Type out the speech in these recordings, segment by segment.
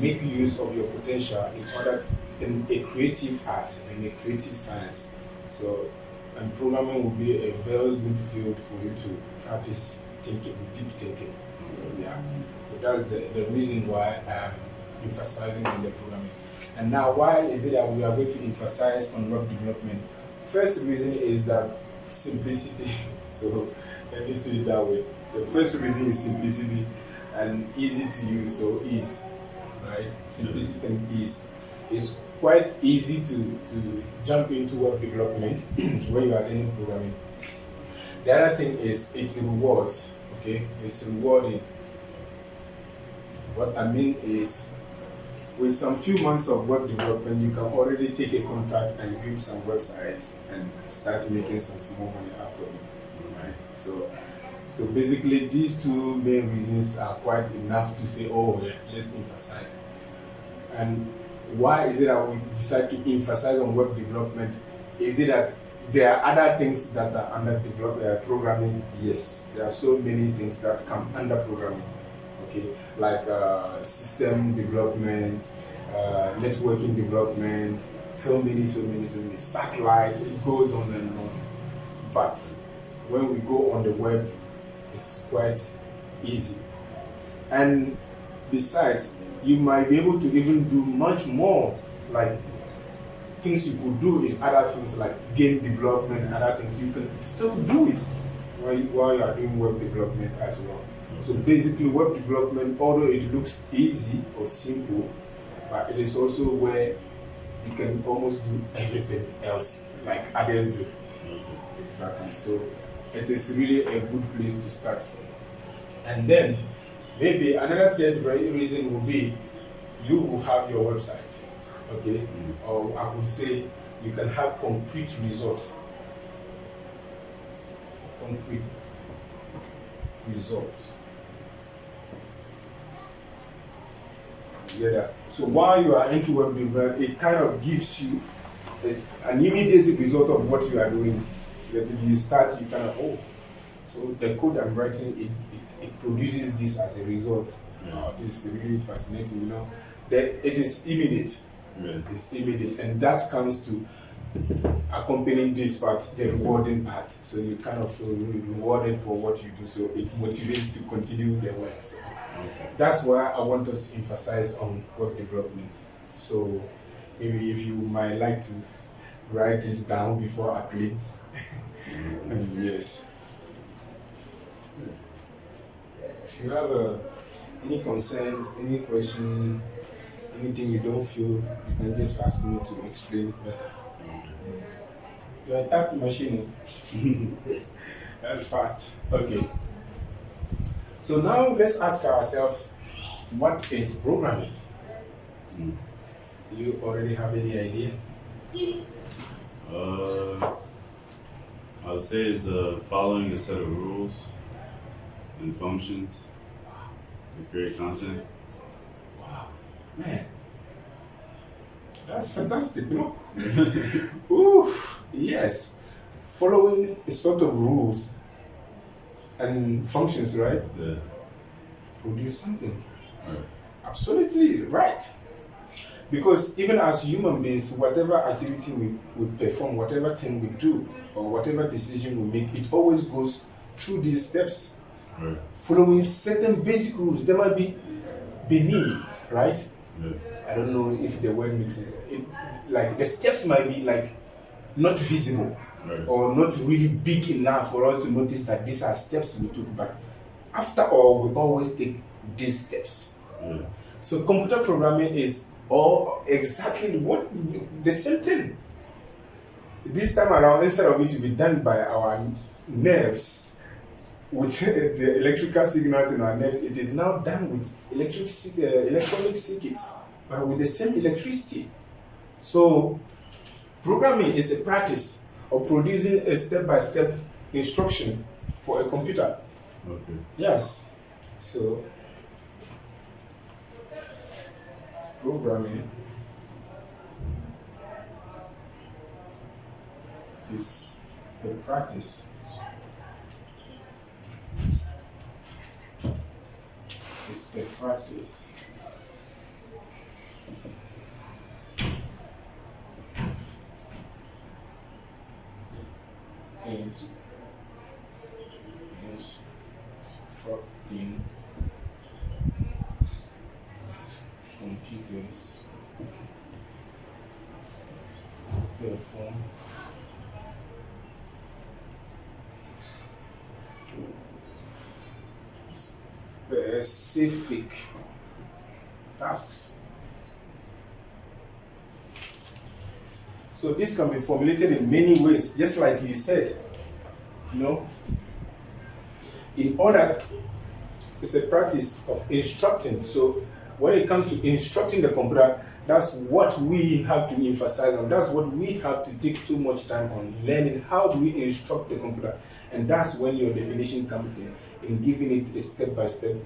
make use of your potential in a creative art, in a creative science. So, and programming will be a very good field for you to practice thinking, deep thinking. So yeah, so that's the reason why I'm emphasizing on the programming. And now, why is it that we are going to emphasize on web development? First reason is that simplicity. So let me say it that way. The first reason is simplicity and easy to use. So ease, right? Simplicity and ease. It's quite easy to jump into web development when you are learning programming. The other thing is it rewards. Okay, it's rewarding. What I mean is, with some few months of web development, you can already take a contract and build some websites and start making some small money out of it, right? So basically, these two main reasons are quite enough to say, oh, yeah, let's emphasize. And why is it that we decide to emphasize on web development? Is it that there are other things that are under programming? Yes, there are so many things that come under programming. Okay, like system development, networking development, so many, satellite, it goes on and on. But when we go on the web, it's quite easy. And besides, you might be able to even do much more, like things you could do in other things like game development and other things. You can still do it while you are doing web development as well. So basically, web development, although it looks easy or simple, but it is also where you can almost do everything else like others do. Exactly. So it is really a good place to start. And then maybe another third reason will be you will have your website. Okay, or I would say you can have concrete results. Concrete results. Yeah. So while you are into web development, it kind of gives you an immediate result of what you are doing. That if you start, you kind of, oh, so the code I'm writing, it produces this as a result. It's really fascinating, you know. It is immediate. Yeah. It's immediate, and that comes to accompanying this part, the rewarding part. So you kind of feel rewarded for what you do, so it motivates to continue the work. So that's why I want us to emphasize on web development. So maybe if you might like to write this down before I play. Yes. If you have any concerns, any question, anything you don't feel, you can just ask me to explain it better. You're a type machine. That's fast. Okay. So now let's ask ourselves, what is programming? Do you already have any idea? I would say it's following a set of rules and functions to create content. Wow, man, that's fantastic, no? Oof, yes, following a sort of rules and functions, right? Yeah. Produce something. Right. Absolutely right. Because even as human beings, whatever activity we perform, whatever thing we do, or whatever decision we make, it always goes through these steps, right, following certain basic rules. There might be beneath, right? Yeah. I don't know if the word makes sense. Like the steps might be like not visible, right, or not really big enough for us to notice that these are steps we took. But after all, we always take these steps. Yeah. So computer programming is all exactly what the same thing. This time around, instead of it to be done by our nerves with the electrical signals in our nerves, it is now done with electronic circuits, but with the same electricity. So programming is a practice of producing a step-by-step instruction for a computer. Okay. Yes. So programming is a practice. It's a practice computers perform specific tasks. So this can be formulated in many ways, just like you said. In order, it's a practice of instructing. So when it comes to instructing the computer, that's what we have to emphasize on. That's what we have to take too much time on, learning how do we instruct the computer. And that's when your definition comes in giving it a step-by-step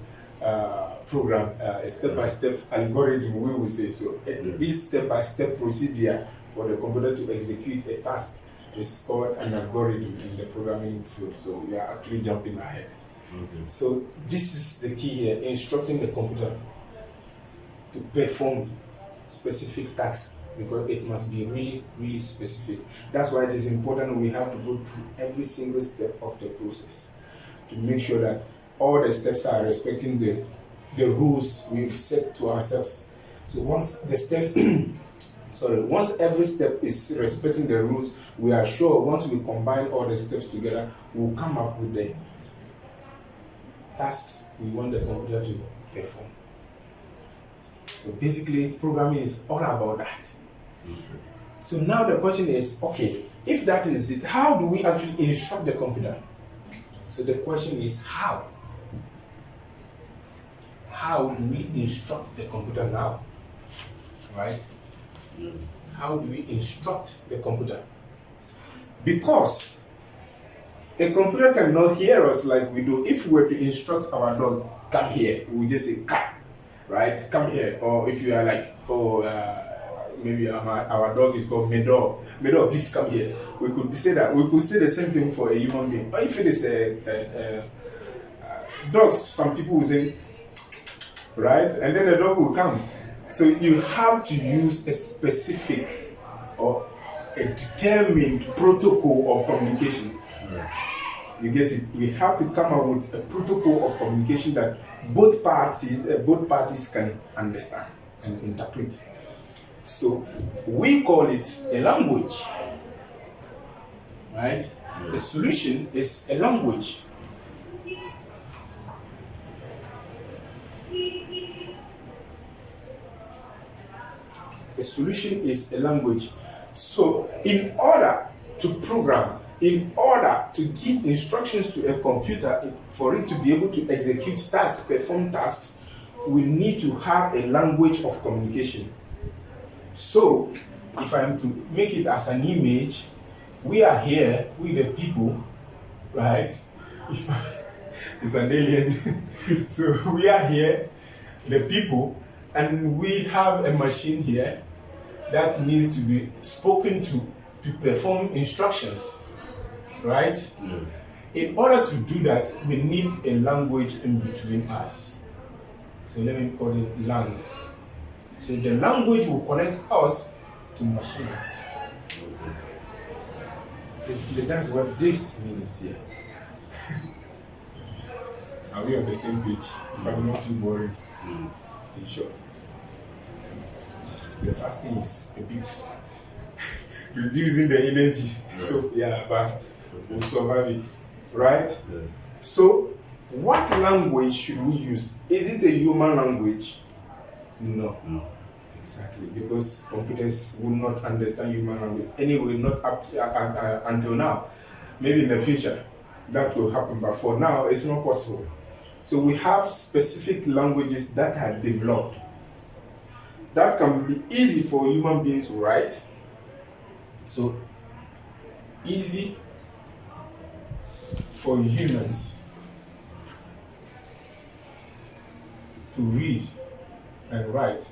program, a step-by-step algorithm, we will say. So this step-by-step procedure for the computer to execute a task is called an algorithm in the programming field. So we are actually jumping ahead. Okay. So this is the key here, instructing the computer to perform specific tasks, because it must be really, really specific. That's why it is important we have to go through every single step of the process to make sure that all the steps are respecting the rules we've set to ourselves. So once the steps once every step is respecting the rules, we are sure once we combine all the steps together, we'll come up with the tasks we want the computer to perform. So basically, programming is all about that. Okay. So now the question is, okay, if that is it, how do we actually instruct the computer? So the question is how? How do we instruct the computer now? Right? Yeah. How do we instruct the computer? Because a computer cannot hear us like we do. If we were to instruct our dog, come here, we would just say, cat, right? Come here. Or if you are like, maybe our dog is called Medo. Medo, please come here. We could say that. We could say the same thing for a human being. But if it is a dogs, some people will say, right? And then the dog will come. So you have to use a specific or a determined protocol of communication. You get it? We have to come up with a protocol of communication that both parties can understand and interpret. So we call it a language, right? The solution is a language. A solution is a language. So in order to program, in order to give instructions to a computer for it to be able to execute tasks, perform tasks, we need to have a language of communication. So if I am to make it as an image, we are here, we the people, right? It's an alien. So we are here, the people, and we have a machine here that needs to be spoken to perform instructions, right? Yeah. In order to do that, we need a language in between us. So let me call it lang. So the language will connect us to machines. Basically, that's what this means here. Are we on the same page? If I'm not too boring, in short. The first thing is a bit reducing the energy. Right. So yeah, but we'll survive it, right? Yeah. So what language should we use? Is it a human language? No. Exactly, because computers will not understand human language. Anyway, not up to, until now. Maybe in the future that will happen, but for now it's not possible. So we have specific languages that are developed that can be easy for human beings to write. So easy for humans to read and write,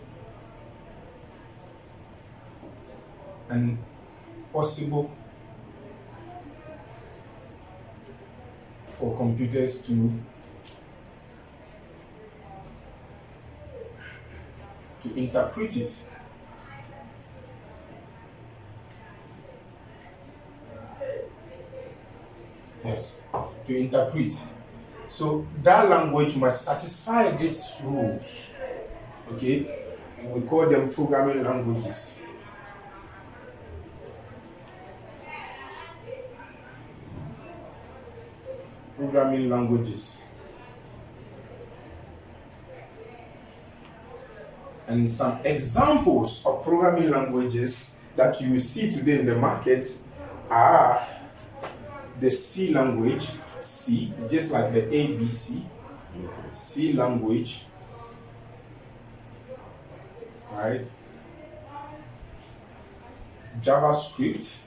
and possible for computers to interpret it. Yes, to interpret. So that language must satisfy these rules. Okay? We call them programming languages. Programming languages. And some examples of programming languages that you see today in the market are the C language, C, just like the ABC, C language, right? JavaScript,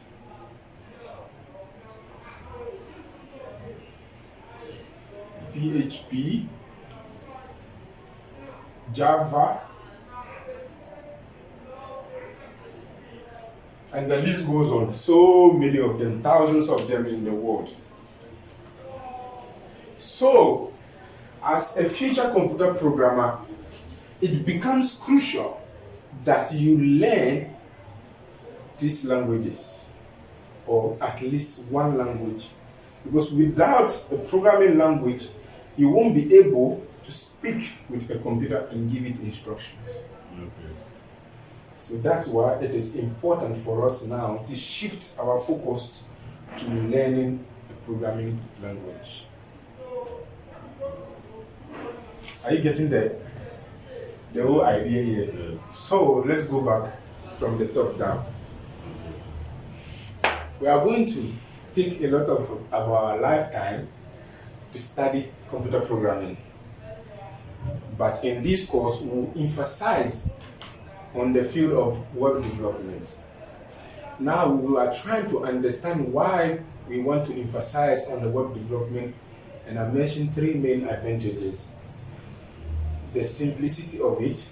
PHP, Java, and the list goes on. So many of them, thousands of them in the world. So, as a future computer programmer, it becomes crucial that you learn these languages, or at least one language. Because without a programming language, you won't be able to speak with a computer and give it instructions. Okay. So that's why it is important for us now to shift our focus to learning a programming language. Are you getting the whole idea here? Yeah. So let's go back from the top down. We are going to take a lot of our lifetime to study computer programming. But in this course, we will emphasize on the field of web development. Now we are trying to understand why we want to emphasize on the web development, and I mentioned three main advantages: the simplicity of it,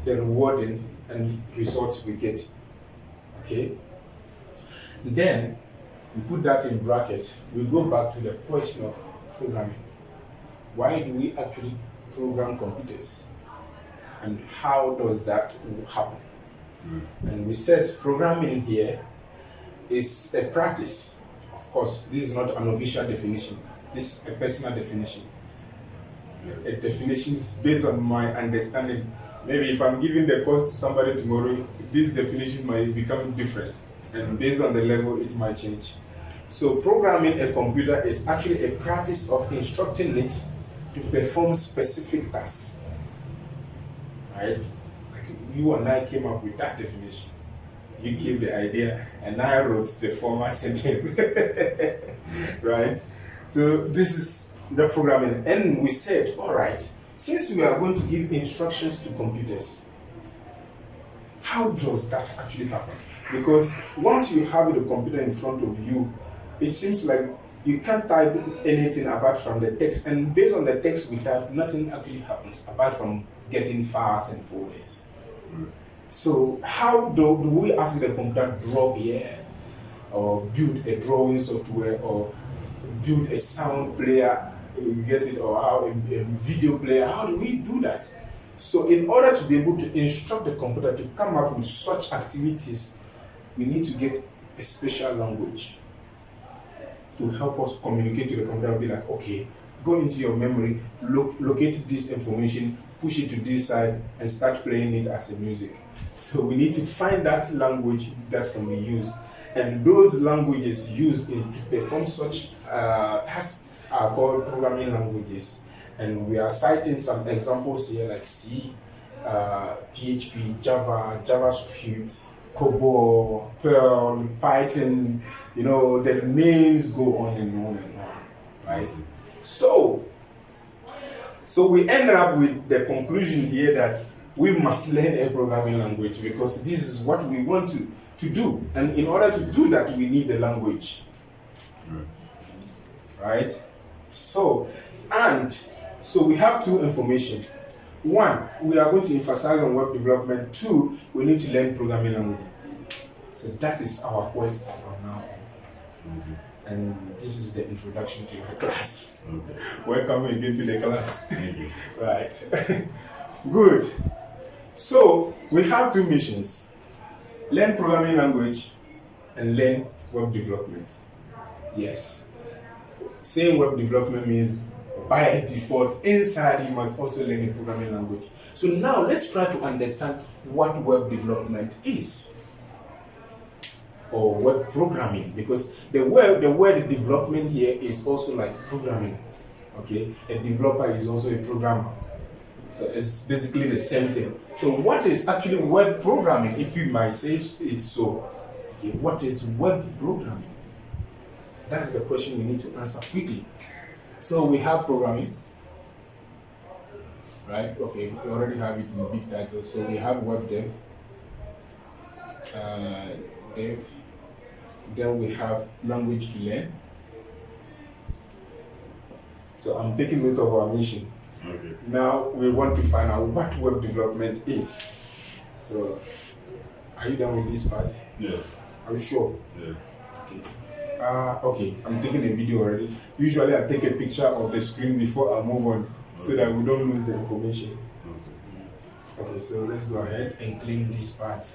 the rewarding and results we get. Okay? Then we put that in brackets. We go back to the question of programming. Why do we actually program computers? And how does that happen? And we said programming here is a practice. Of course, this is not an official definition. This is a personal definition. A definition based on my understanding. Maybe if I'm giving the course to somebody tomorrow, this definition might become different. And based on the level, it might change. So programming a computer is actually a practice of instructing it to perform specific tasks. Right? Like you and I came up with that definition. You gave the idea, and I wrote the former sentence. Right? So this is the programming. And we said, all right, since we are going to give instructions to computers, how does that actually happen? Because once you have the computer in front of you, it seems like you can't type anything apart from the text. And based on the text we type, nothing actually happens apart from getting files and folders. So how do we ask the computer draw here, or build a drawing software, or build a sound player, you get it, or how a video player? How do we do that? So in order to be able to instruct the computer to come up with such activities, we need to get a special language to help us communicate to the computer. Be like, okay, go into your memory, locate this information, push it to this side, and start playing it as a music. So we need to find that language that can be used. And those languages used to perform such tasks are called programming languages. And we are citing some examples here like C, PHP, Java, JavaScript, COBOL, Perl, Python. You know, the names go on and on and on, right? So we ended up with the conclusion here that we must learn a programming language because this is what we want to do. And in order to do that, we need the language. Right? So we have two information. One, we are going to emphasize on web development. Two, we need to learn programming language. So that is our quest from now on. And this is the introduction to your class. Welcome again to the class. Right. Good. So we have two missions: learn programming language and learn web development. Yes. Saying web development means by default, inside you must also learn a programming language. So now let's try to understand what web development is, or web programming, because the word development here is also like programming. Okay, a developer is also a programmer, so it's basically the same thing. So what is actually web programming, if you might say it so? Okay, what is web programming? That's the question we need to answer quickly. So we have programming, right? Okay, we already have it in big title. So we have web dev, then we have language to learn. So I'm taking note of our mission. Okay. Now we want to find out what web development is. So are you done with this part? Yeah. Are you sure? Yeah. Okay. Okay, I'm taking a video already. Usually I take a picture of the screen before I move on, so that we don't lose the information. Okay, so let's go ahead and clean this part.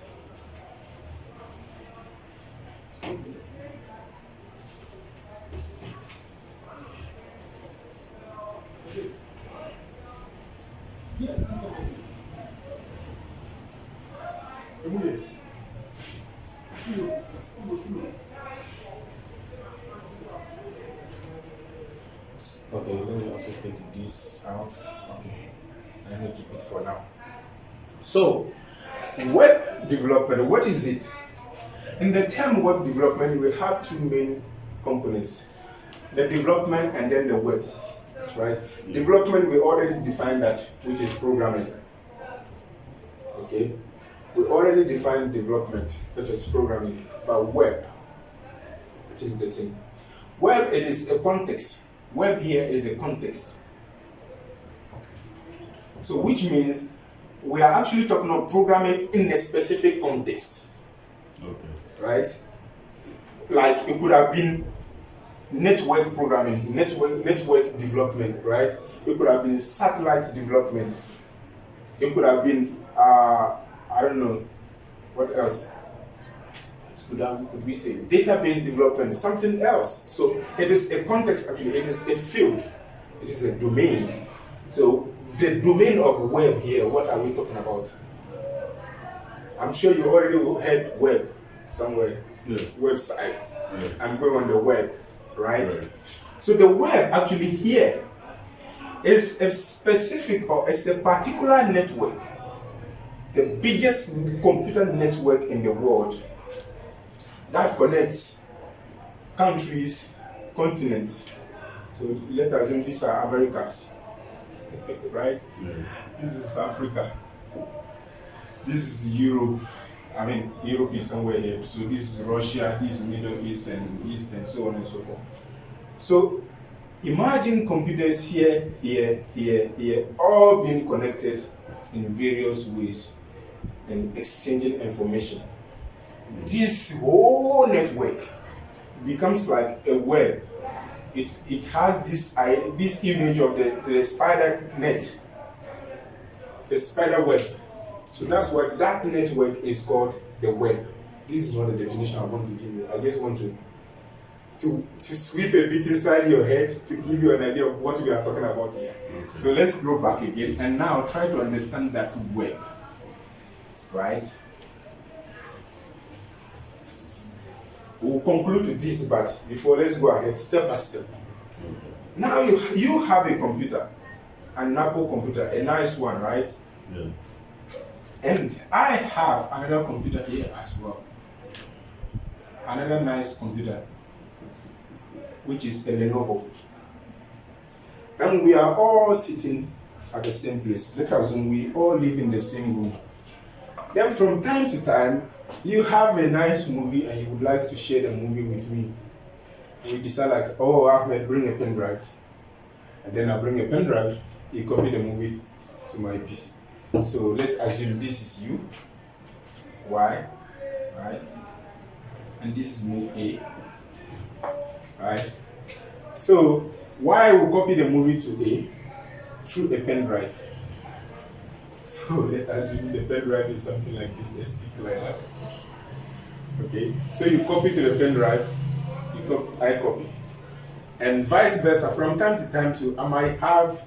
Okay, let me also take this out. Okay, let me keep it for now. So, web development, what is it? In the term web development, we have two main components: the development and then the web. Right? Development, we already defined that, which is programming. Okay, we already defined development, which is programming. But web, which is the thing. Web, it is a context. Web here is a context. So which means we are actually talking about programming in a specific context. Okay. Right? Like it could have been network programming, network development, right? It could have been satellite development. It could have been I don't know what else. Could we say database development, something else. So it is a context, actually, it is a field, it is a domain. So the domain of web here, what are we talking about? I'm sure you already heard web somewhere. Yeah. Websites. Yeah. I'm going on the web, right? So the web actually here is a specific, or it's a particular network, the biggest computer network in the world, that connects countries, continents. So let us assume these are Americas, right? Yeah. This is Africa. This is Europe. I mean, Europe is somewhere here. So this is Russia, this is Middle East and East, and so on and so forth. So imagine computers here, all being connected in various ways and exchanging information. This whole network becomes like a web. It has this image of the spider net, the spider web. So that's why that network is called the web. This is not the definition I want to give you. I just want to sweep a bit inside your head to give you an idea of what we are talking about here. Okay. So let's go back again and now try to understand that web. Right? We'll conclude with this, but before, let's go ahead step by step. Now you have a computer, an Apple computer, a nice one, right? Yeah. And I have another computer here as well. Another nice computer, which is a Lenovo. And we are all sitting at the same place. Let us assume we all live in the same room. Then from time to time, you have a nice movie and you would like to share the movie with me. And you decide like, oh, Ahmed, bring a pen drive. And then I bring a pen drive, you copy the movie to my PC. So let's assume this is you, Y, right? And this is me, A, right? So Y will copy the movie to A through a pen drive. So let's assume the pen drive is something like this, a stick like that. Okay, so you copy to the pen drive, I copy. And vice versa. From time to time too, I might have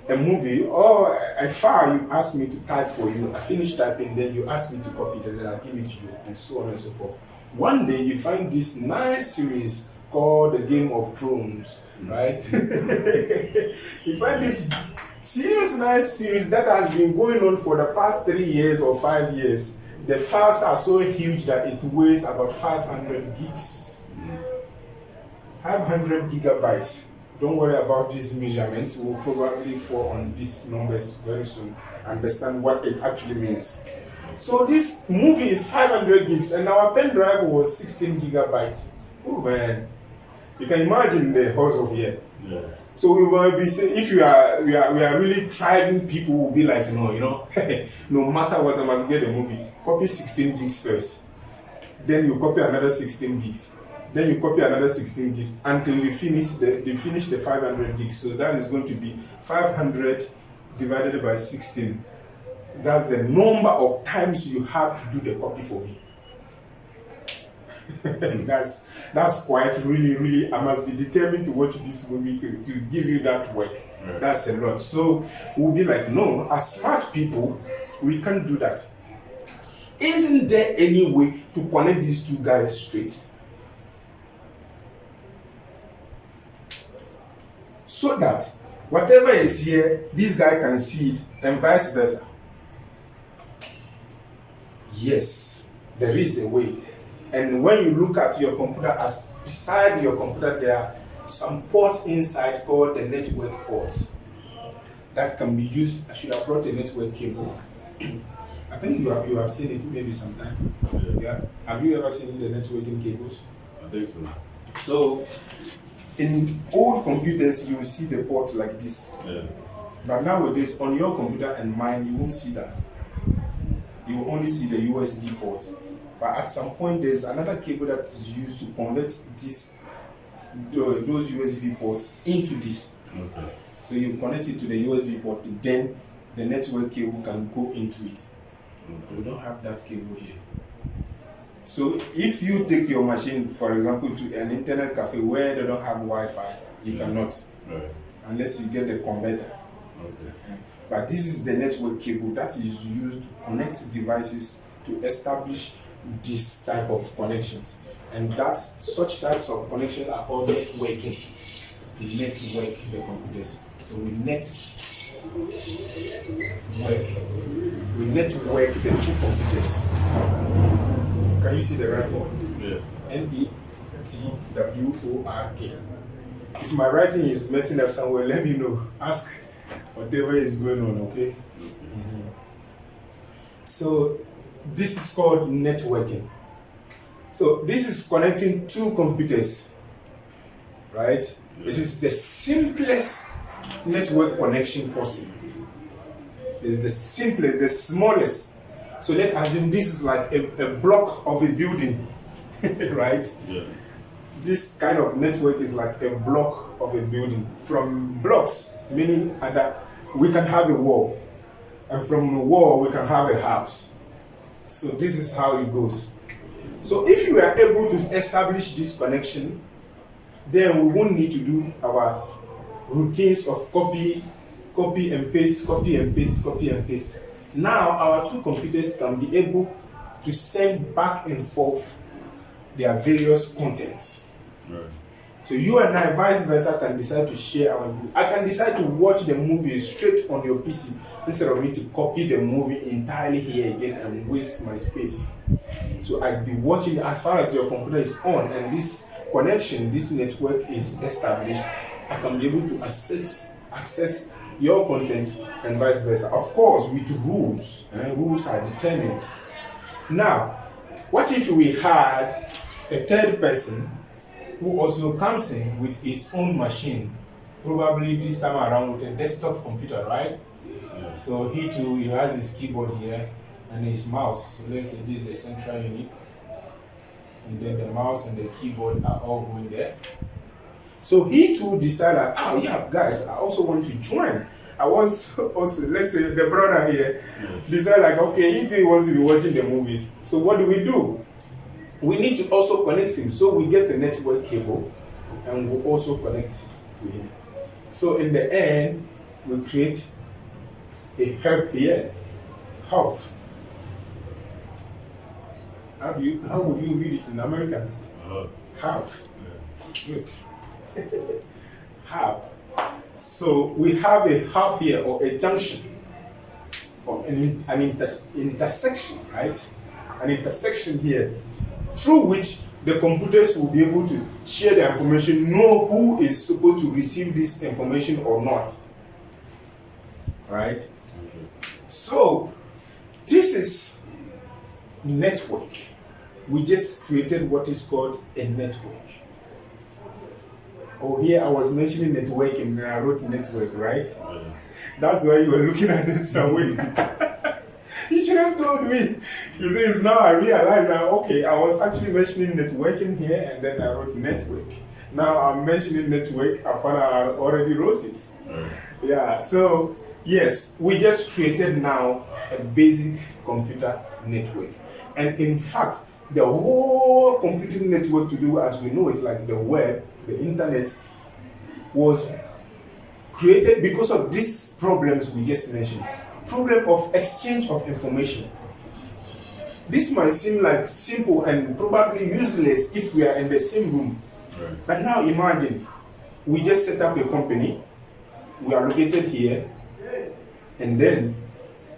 a movie or a file you ask me to type for you. I finish typing, then you ask me to copy it, and then I give it to you, and so on and so forth. One day you find this nice series called The Game of Thrones, right? You find this nice series that has been going on for the past 3 years or 5 years. The files are so huge that it weighs about 500 gigs. 500 gigabytes. Don't worry about this measurement. We'll probably fall on these numbers very soon. Understand what it actually means. So this movie is 500 gigs, and our pen drive was 16 gigabytes. Oh man, you can imagine the hustle here. Yeah. So we will be saying, if we are really thriving people, will be like, no, no matter what, I must get a movie. Copy 16 gigs first, then you copy another 16 gigs. Then you copy another 16 gigs until you finish the 500 gigs. So that is going to be 500 divided by 16. That's the number of times you have to do the copy for me. that's quite really. I must be determined to watch this movie to give you that work. Right. That's a lot. So we'll be like, no, as smart people, we can't do that. Isn't there any way to connect these two guys straight? So that whatever is here, this guy can see it, and vice versa. Yes, there is a way. And when you look at your computer, as beside your computer, there are some ports inside called the network ports that can be used. I should have brought a network cable. I think you have seen it maybe sometime. Yeah. Have you ever seen the networking cables? I think so. So in old computers, you will see the port like this. Yeah. But nowadays, on your computer and mine, you won't see that. You will only see the USB port. But at some point, there's another cable that is used to convert those USB ports into this. Okay. So you connect it to the USB port, then the network cable can go into it. Okay. We don't have that cable here. So if you take your machine, for example, to an internet cafe where they don't have Wi-Fi, you cannot, right, unless you get the converter. Okay. But this is the network cable that is used to connect devices to establish this type of connections. And such types of connections are called networking. We network the computers. So we network the two computers. Can you see the writing? Yeah. NETWORK. If my writing is messing up somewhere, let me know. Ask whatever is going on, okay? Mm-hmm. So this is called networking. So this is connecting two computers, right? Yeah. It is the simplest network connection possible. It is the simplest, the smallest. So let's assume this is like a block of a building, right? Yeah. This kind of network is like a block of a building. From blocks, meaning that we can have a wall, and from a wall we can have a house. So this is how it goes. So if you are able to establish this connection, then we won't need to do our routines of copy and paste, copy and paste, copy and paste. Now our two computers can be able to send back and forth their various contents. Right. So you and I, vice versa, can decide to share our movie. I can decide to watch the movie straight on your PC instead of me to copy the movie entirely here again and waste my space. So I'll be watching as far as your computer is on and this connection, this network is established. I can be able to access your content and vice versa. Of course, with rules. Rules are determined. Now, what if we had a third person who also comes in with his own machine, probably this time around with a desktop computer, right? Yeah. So he too, he has his keyboard here and his mouse. So let's say this is the central unit. And then the mouse and the keyboard are all going there. So he too decided, oh yeah, guys, I also want to join. I want also, let's say the brother here decided like, okay, he too wants to be watching the movies. So what do? We need to also connect him. So we get a network cable and will also connect it to him. So in the end, we create a hub here. Hub. How would you read it in American? Hub. Good. Hub. So we have a hub here, or a junction, or an intersection, right? An intersection here, through which the computers will be able to share the information, know who is supposed to receive this information or not. Right? So, this is network. We just created what is called a network. Oh, here I was mentioning networking and I wrote network, right? That's why you were looking at it some way. You should have told me. You see, it's now I realize that, okay, I was actually mentioning networking here and then I wrote network. Now I'm mentioning network, I found out I already wrote it. Yeah, so yes, we just created now a basic computer network. And in fact, the whole computing network to do as we know it, like the web, the internet, was created because of these problems we just mentioned. Problem of exchange of information. This might seem like simple and probably useless if we are in the same room. Right. But now imagine, we just set up a company, we are located here, and then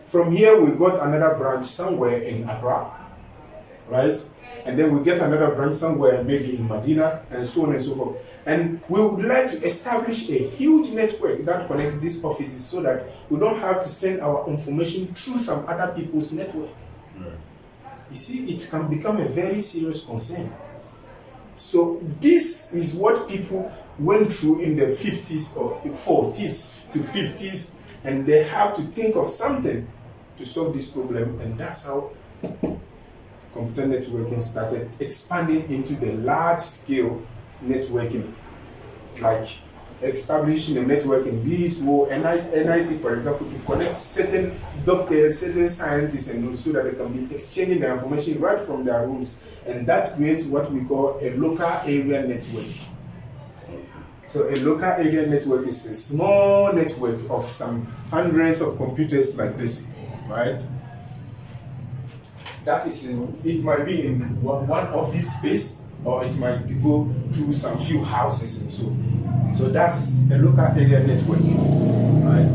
from here we got another branch somewhere in Accra, right? And then we get another branch somewhere maybe in Medina, and so on and so forth. And we would like to establish a huge network that connects these offices so that we don't have to send our information through some other people's network. Right. You see, it can become a very serious concern. So this is what people went through in the 50s or 40s to 50s, and they have to think of something to solve this problem, and that's how computer networking started expanding into the large-scale networking, like establishing a network in this NIC, for example, to connect certain doctors, certain scientists, and so that they can be exchanging the information right from their rooms, and that creates what we call a local area network. So a local area network is a small network of some hundreds of computers like this, right? That is it might be in one office space, or it might go through some few houses and so. So that's a local area network, right?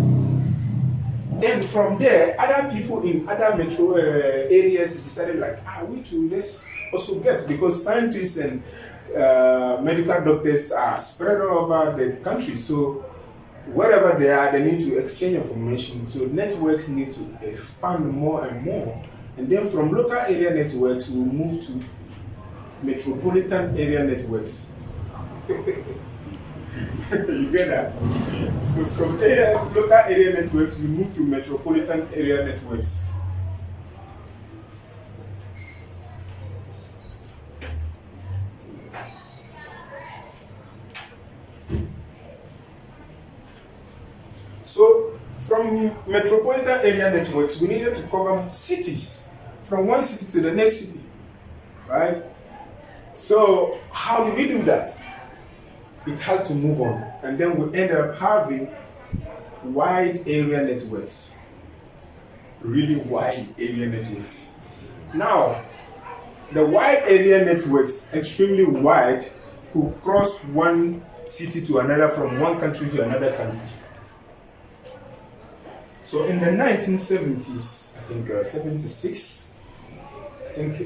Then from there, other people in other metro areas decided like, we too, let's also get, because scientists and medical doctors are spread all over the country. So wherever they are, they need to exchange information. So networks need to expand more and more. And then from local area networks, we move to metropolitan area networks. You get that? So from local area networks, we move to metropolitan area networks. So from metropolitan area networks, we needed to cover cities, from one city to the next city, right? So how do we do that? It has to move on, and then we end up having wide area networks, really wide area networks. Now, the wide area networks, extremely wide, could cross one city to another, from one country to another country. So in the 1970s, I think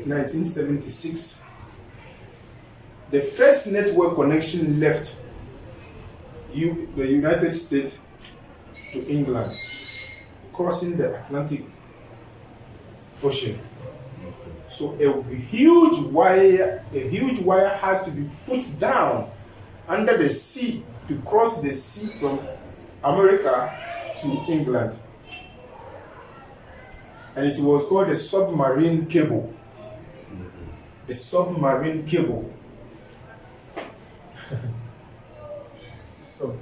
1976, the first network connection left the United States to England, crossing the Atlantic Ocean. So a huge wire has to be put down under the sea to cross the sea from America to England. And it was called a submarine cable. A submarine cable. Submarine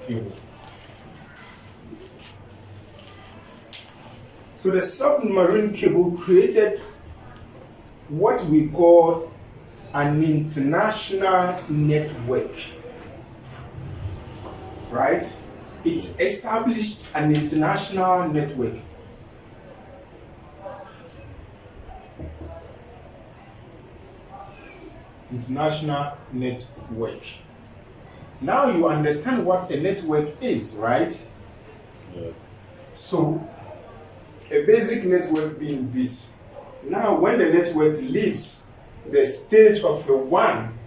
cable. So the submarine cable created what we call an international network, right? It established an international network. International network. Now you understand what a network is, right? Yeah. So, a basic network being this. Now, when the network leaves the stage of the one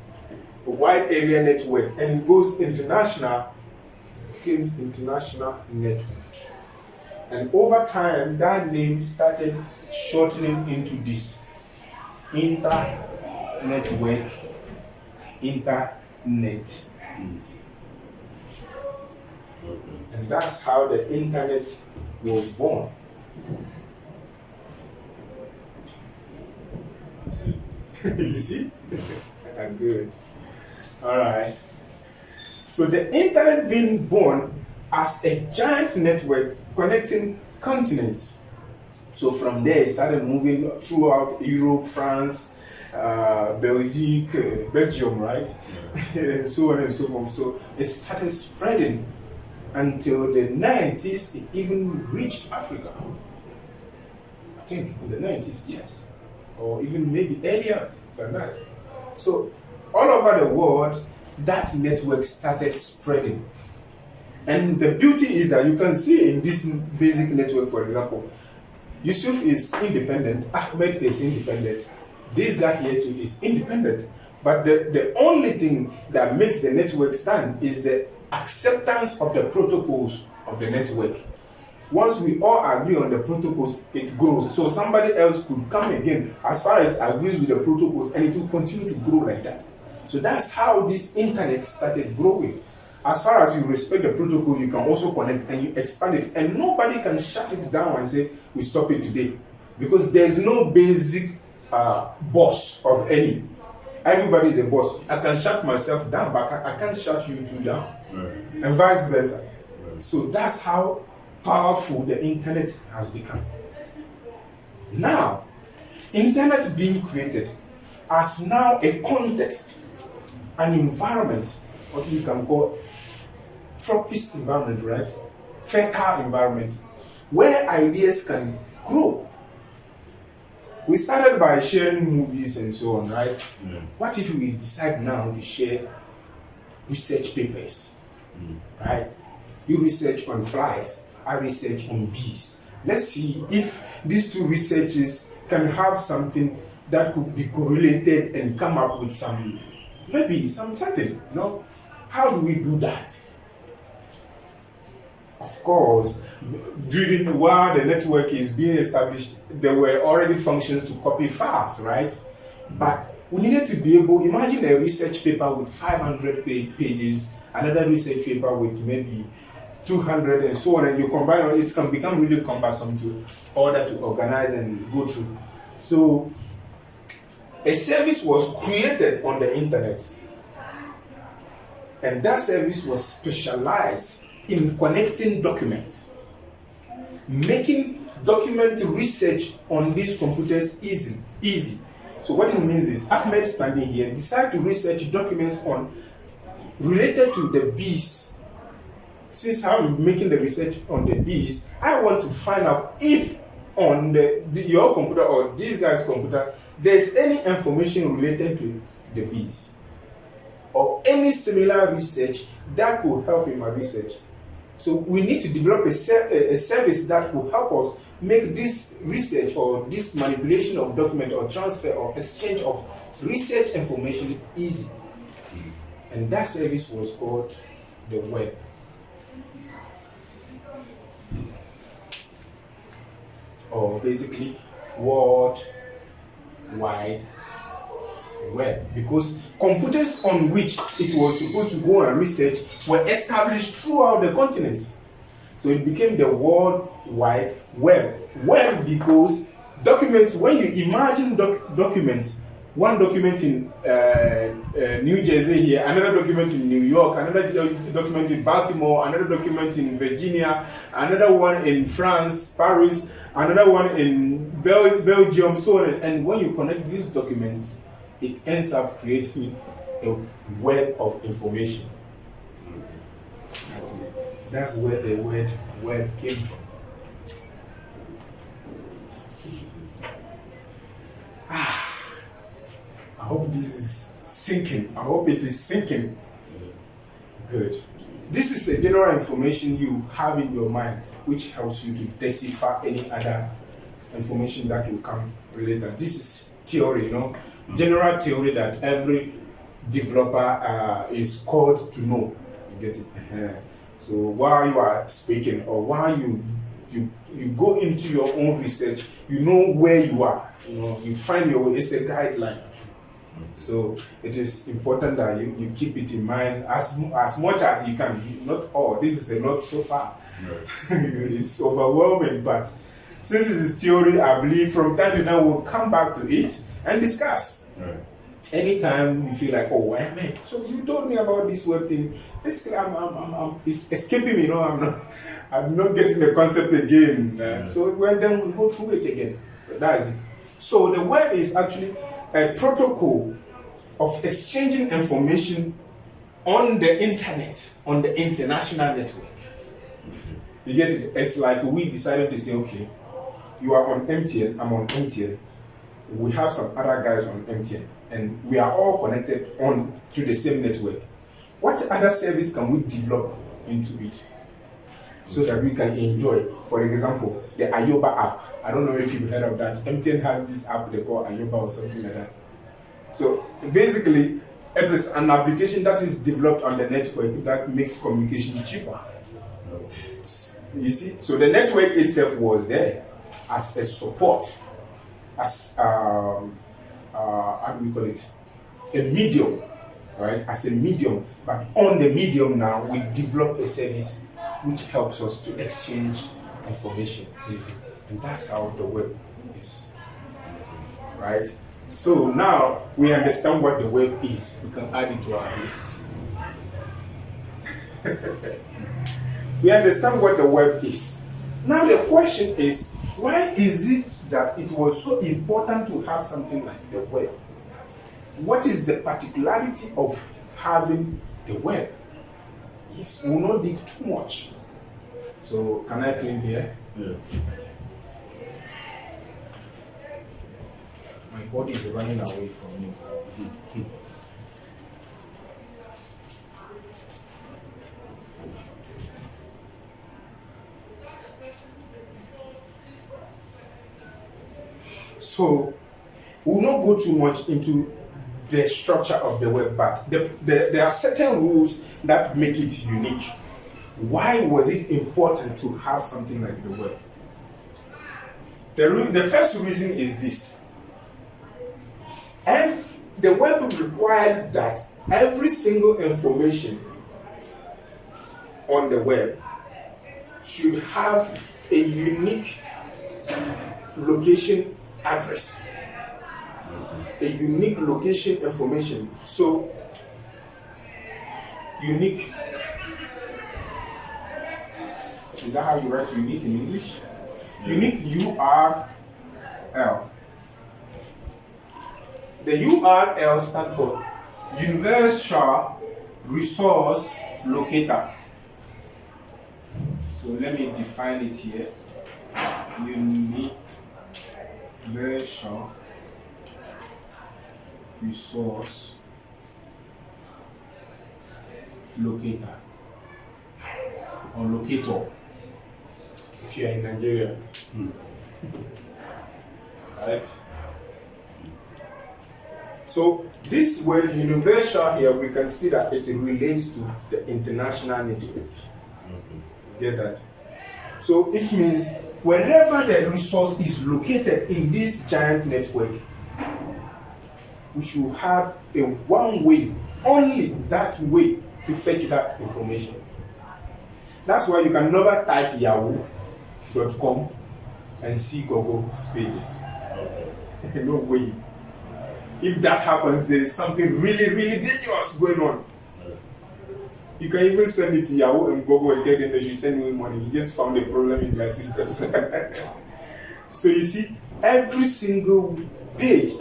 wide area network and goes international, becomes international network. And over time, that name started shortening into this: inter-network, internet. Okay. And that's how the internet was born. I see. You see? Good. All right. So the internet being born as a giant network connecting continents. So from there, it started moving throughout Europe, France, Belgium, right? Yeah. And so on and so forth. So it started spreading until the 90s. It even reached Africa. I think in the 90s, yes. Or even maybe earlier than that. So all over the world, that network started spreading. And the beauty is that you can see in this basic network, for example, Yusuf is independent, Ahmed is independent, this guy here too is independent. But the only thing that makes the network stand is the acceptance of the protocols of the network. Once we all agree on the protocols, it grows. So somebody else could come again as far as agrees with the protocols, and it will continue to grow like that. So that's how this internet started growing. As far as you respect the protocol, you can also connect and you expand it. And nobody can shut it down and say, we stop it today. Because there's no basic boss of any. Everybody is a boss. I can shut myself down, but I can't shut you two down. Right. And vice versa. Right. So that's how powerful the internet has become. Now, internet being created as now a context, an environment, what we can call tropic environment, right? Fertile environment, where ideas can grow. We started by sharing movies and so on, right? Yeah. What if we decide now to share research papers, right? You research on flies, I research on bees. Let's see if these two researches can have something that could be correlated and come up with some, maybe something, no? How do we do that? Of course, while the network is being established, there were already functions to copy files, right? But we needed to be able, imagine a research paper with 500 pages, another research paper with maybe 200 and so on, and you combine it, can become really cumbersome to order to organize and go through. So a service was created on the internet, and that service was specialized in connecting documents, making document research on these computers easy. So what it means is Ahmed standing here decide to research documents on related to the bees. Since I'm making the research on the bees, I want to find out if on your computer or this guy's computer there's any information related to the bees or any similar research that could help in my research. So we need to develop a service that will help us make this research or this manipulation of document or transfer or exchange of research information easy. And that service was called the web. Or basically World Wide Web, because computers on which it was supposed to go and research were established throughout the continents. So it became the World Wide Web. Web because documents, when you imagine documents, one document in New Jersey here, another document in New York, another document in Baltimore, another document in Virginia, another one in France, Paris, another one in Belgium, so on. And when you connect these documents, it ends up creating a web of information. That's where the word web came from. I hope this is sinking. I hope it is sinking. Good. This is a general information you have in your mind, which helps you to decipher any other information that will come later. This is theory, general theory that every developer is called to know. You get it? So while you are speaking, or while you go into your own research, you know where you are. You find your way. It's a guideline. So it is important that you keep it in mind as much as you can. Not all. This is a lot so far. Right. It's overwhelming, but since it is theory, I believe from time to time we'll come back to it and discuss. Right. Anytime you feel like, oh, man, so you told me about this web thing. Basically, it's escaping me. I'm not getting the concept again. So then we go through it again. So that is it. So the web is actually a protocol of exchanging information on the internet, on the international network. You get it? It's like we decided to say, okay, you are on MTN, I'm on MTN. We have some other guys on MTN, and we are all connected on to the same network. What other service can we develop into it so that we can enjoy? For example, the Ayoba app. I don't know if you've heard of that. MTN has this app they call Ayoba or something like that. So basically, it is an application that is developed on the network that makes communication cheaper. You see, so the network itself was there as a support, as how do we call it? A medium, right? As a medium, but on the medium now we develop a service which helps us to exchange information, and that's how the web is, right? So now we understand what the web is. We can add it to our list. We understand what the web is. Now the question is, why is it that it was so important to have something like the web? What is the particularity of having the web? Yes, we will not dig too much. So can I clean here? Yeah. My body is running away from me. So we will not go too much into the structure of the web, but there are certain rules that make it unique. Why was it important to have something like the web? The first reason is this. If the web required that every single information on the web should have a unique location address, a unique location information. So unique, is that how you write unique in English? Unique URL. The URL stands for Universal Resource Locator. So let me define it here. Universal Resource Locator, or Locator if you are in Nigeria. Right? So this word universal here, we can see that it relates to the international network. Get that? So it means wherever the resource is located in this giant network, we should have a one way, only that way, to fetch that information. That's why you can never type yahoo.com and see Google's pages. No way. If that happens, there is something really, really dangerous going on. You can even send it to Yahoo and Google and tell them they should send you money. You just found a problem in their systems. So you see, every single page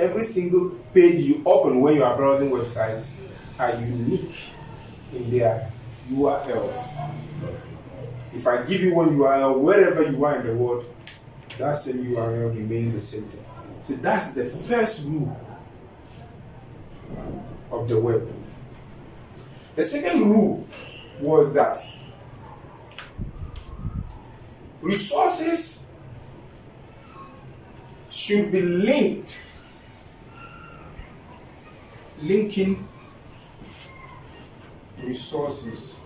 you open when you are browsing websites are unique in their URLs. If I give you one URL, wherever you are in the world, that same URL remains the same thing. So that's the first rule of the web. The second rule was that resources should be linked. Linking resources.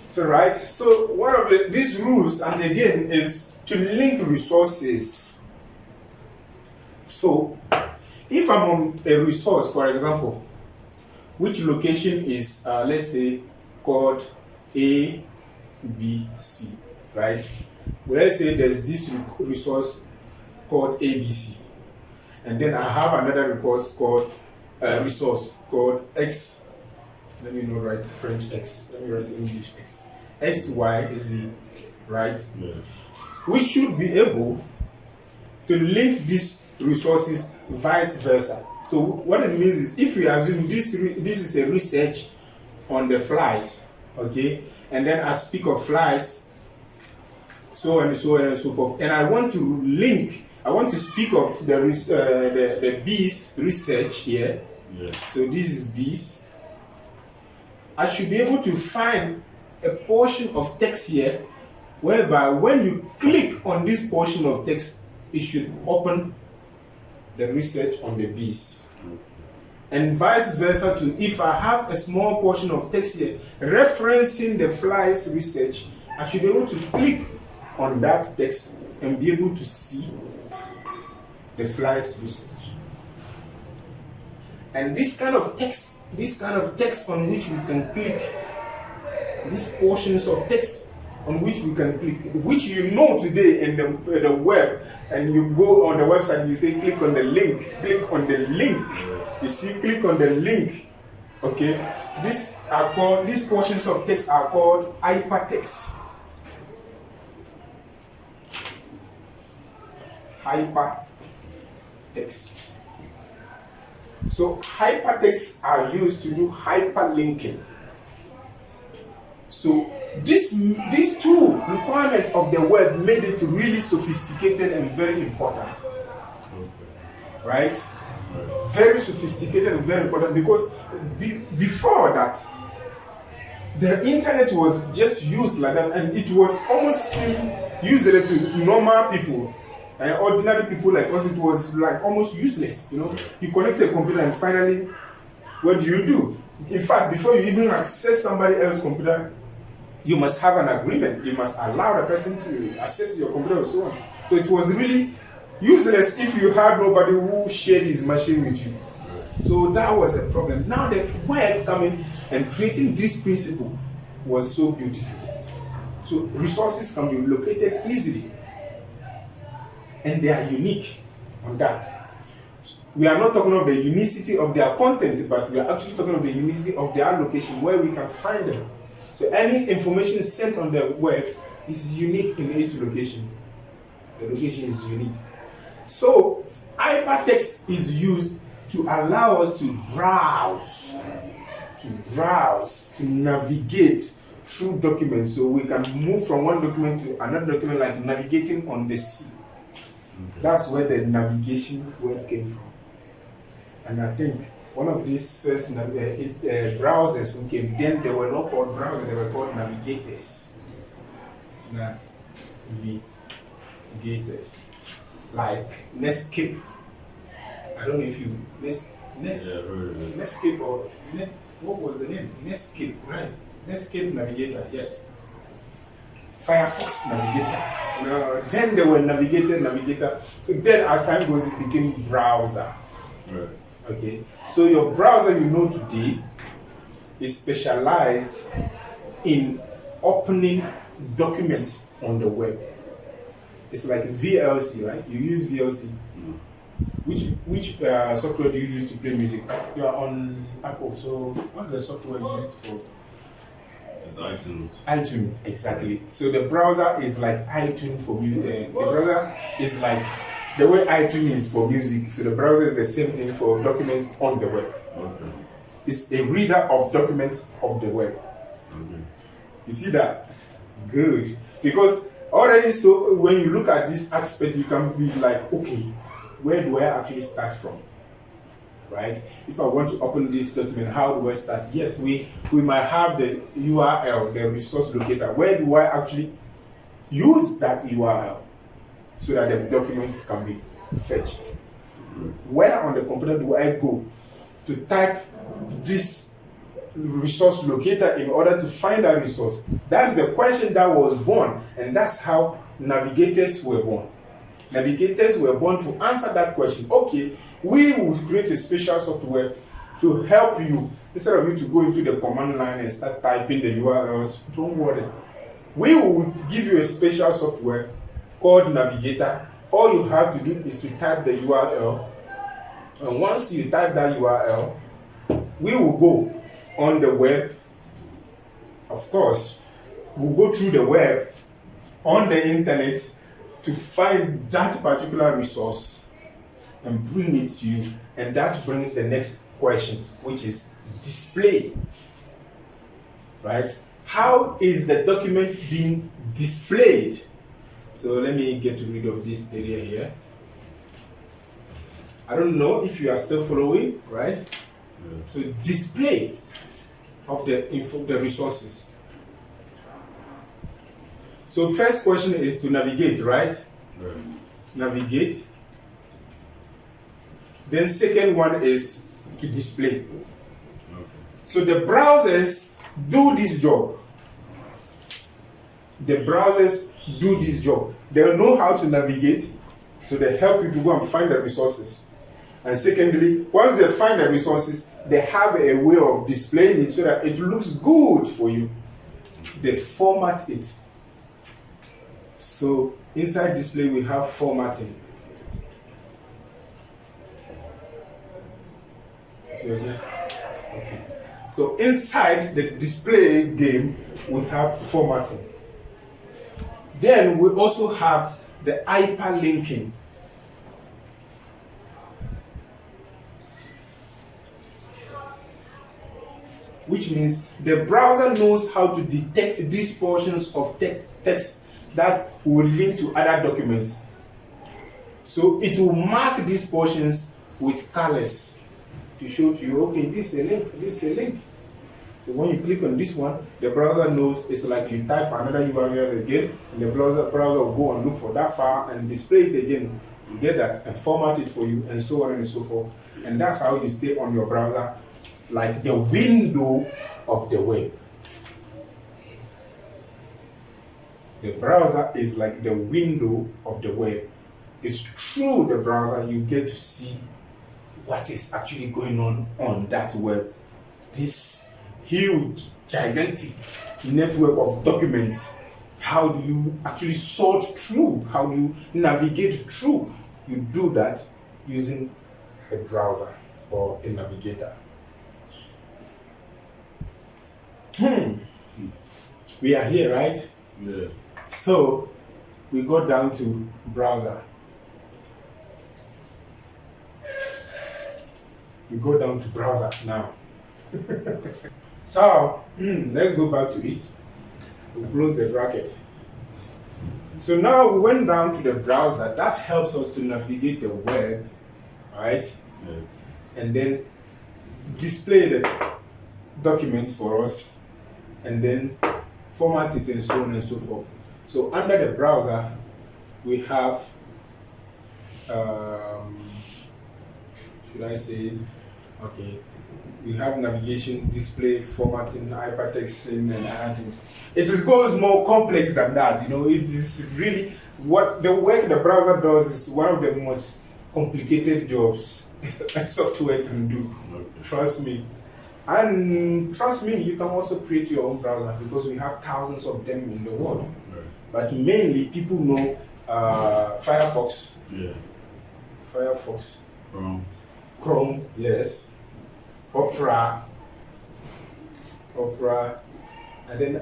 So right, so one of these rules, and again, is to link resources. So if I'm on a resource, for example, which location is, let's say, called A, B, C, right? Well, let's say there's this resource called ABC, and then I have another resource called X. Let me not write French X. Let me write English X. X, Y, Z, right? Yeah. We should be able to link these resources vice versa. So what it means is, if we assume this is a research on the flies, okay, and then I speak of flies, so and so and so forth, and I want to speak of the bees research here. Yeah. So this is bees. I should be able to find a portion of text here, whereby when you click on this portion of text, it should open the research on the bees. And vice versa too. If I have a small portion of text here referencing the flies research, I should be able to click on that text and be able to see the flies research. And this kind of text on which we can click, these portions of text on which we can click, which you know today in the web, and you go on the website and you say click on the link, you see, click on the link, okay? These portions of text are called hypertext. Hypertext. So hypertexts are used to do hyperlinking. So these two requirements of the web made it really sophisticated and very important. Right? Very sophisticated and very important, because before that, the internet was just used like that, and it was almost usually to normal people. Ordinary people like us, it was like almost useless. You know, you connect a computer and finally, what do? In fact, before you even access somebody else's computer, you must have an agreement. You must allow the person to access your computer and so on. So it was really useless if you had nobody who shared his machine with you. So that was a problem. Now the web coming and creating this principle was so beautiful. So resources can be located easily. And they are unique on that. We are not talking about the unicity of their content, but we are actually talking about the unicity of their location, where we can find them. So any information sent on the web is unique in its location. The location is unique. So hypertext is used to allow us to browse, to navigate through documents. So we can move from one document to another document, like navigating on the sea. That's where the navigation word came from. And I think one of these first browsers who came, then they were not called browsers, they were called navigators. Navigators. Like Netscape. I don't know if you Netscape or what was the name? Netscape, right? Netscape Navigator, yes. Firefox Navigator. Then they were Navigator. Then as time goes, it became browser. Right. Okay. So your browser you know today is specialized in opening documents on the web. It's like VLC, right? You use VLC. Which software do you use to play music? You are on Apple, so what's the software you use for? It's iTunes. iTunes, exactly. So the browser is like iTunes for music. The browser is like the way iTunes is for music. So the browser is the same thing for documents on the web. Okay. It's a reader of documents of the web. Okay. You see that? Good. Because already, so when you look at this aspect, you can be like, okay, where do I actually start from? Right? If I want to open this document, how do I start? Yes, we might have the URL, the resource locator. Where do I actually use that URL so that the documents can be fetched? Where on the computer do I go to type this resource locator in order to find that resource? That's the question that was born, and that's how navigators were born. Navigators were born to answer that question. Okay, we will create a special software to help you. Instead of you to go into the command line and start typing the URLs, don't worry. We will give you a special software called Navigator. All you have to do is to type the URL. And once you type that URL, we will go on the web. Of course, we'll go through the web on the internet to find that particular resource and bring it to you. And that brings the next question, which is display. Right? How is the document being displayed? So let me get rid of this area here. I don't know if you are still following, right? Yeah. So display of the resources. So first question is to navigate, right? Right. Navigate. Then second one is to display. Okay. So the browsers do this job. The browsers do this job. They know how to navigate, so they help you to go and find the resources. And secondly, once they find the resources, they have a way of displaying it so that it looks good for you. They format it. So inside display, we have formatting. See what here? Okay. So inside the display game, we have formatting. Then we also have the hyperlinking. Which means the browser knows how to detect these portions of text that will link to other documents. So it will mark these portions with colors to show to you, okay, this is a link, this is a link. So when you click on this one, the browser knows it's like you type another URL again, and the browser will go and look for that file and display it again. You get that and format it for you, and so on and so forth. And that's how you stay on your browser, like the window of the web. The browser is like the window of the web. It's through the browser you get to see what is actually going on that web. This huge, gigantic network of documents. How do you actually sort through? How do you navigate through? You do that using a browser or a navigator. We are here, right? Yeah. So we go down to browser. We go down to browser now. So let's go back to it. We'll close the bracket. So now we went down to the browser. That helps us to navigate the web, right? Yeah. And then display the documents for us, and then format it and so on and so forth. So under the browser, we have, should I say, okay, we have navigation, display, formatting, hypertexting, and other things. It goes more complex than that. You know, it is really what the work the browser does is one of the most complicated jobs a software can do. Okay. Trust me. And trust me, you can also create your own browser because we have thousands of them in the world. Right. But mainly, people know Firefox. Yeah. Firefox. Chrome, yes. Opera, and then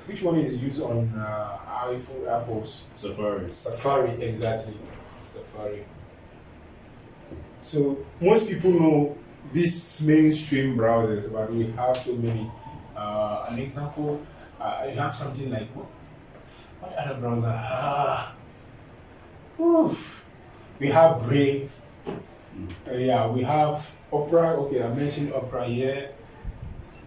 which one is used on iPhone, Apple's? Safari. Safari, exactly. Safari. So most people know these mainstream browsers, but we have so many. An example, you have something like what other browser? We have Brave. Yeah, we have Opera. Okay, I mentioned Opera here.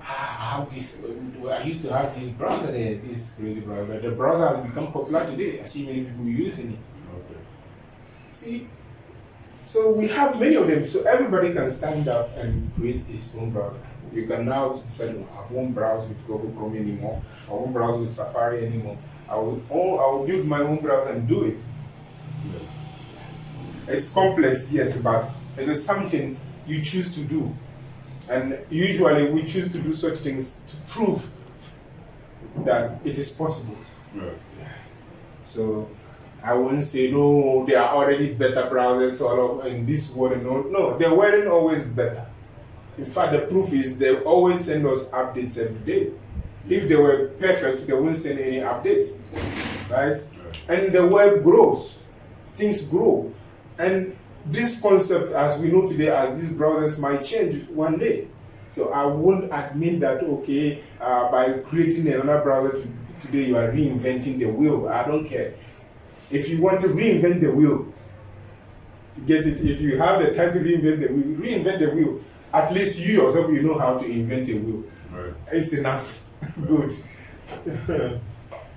I have this. I used to have this browser there, this crazy browser. But the browser has become popular today. I see many people using it. Okay. See, so we have many of them. So everybody can stand up and create his own browser. You can now decide, I won't browse with Google Chrome anymore. I won't browse with Safari anymore. I will build my own browser and do it. Yeah. It's complex, yes, but it is something you choose to do. And usually we choose to do such things to prove that it is possible. Right. So I wouldn't say, no, there are already better browsers all in this world. No, they weren't always better. In fact, the proof is they always send us updates every day. If they were perfect, they wouldn't send any update, right? And the web grows, things grow. And this concept, as we know today, as these browsers might change one day. So I won't admit that, okay, by creating another browser today, you are reinventing the wheel. I don't care. If you want to reinvent the wheel, get it. If you have the time to reinvent the wheel, at least you yourself, you know how to invent a wheel. Right. It's enough. Good.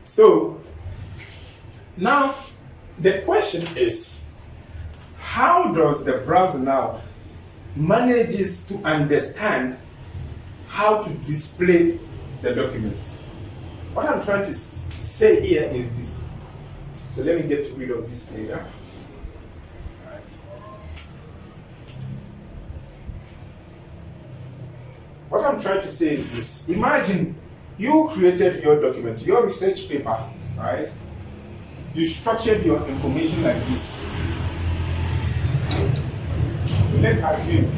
So, now, the question is, how does the browser now manages to understand how to display the documents? What I'm trying to say here is this. So let me get rid of this later. What I'm trying to say is this. Imagine you created your document, your research paper, right? You structured your information like this. Let's assume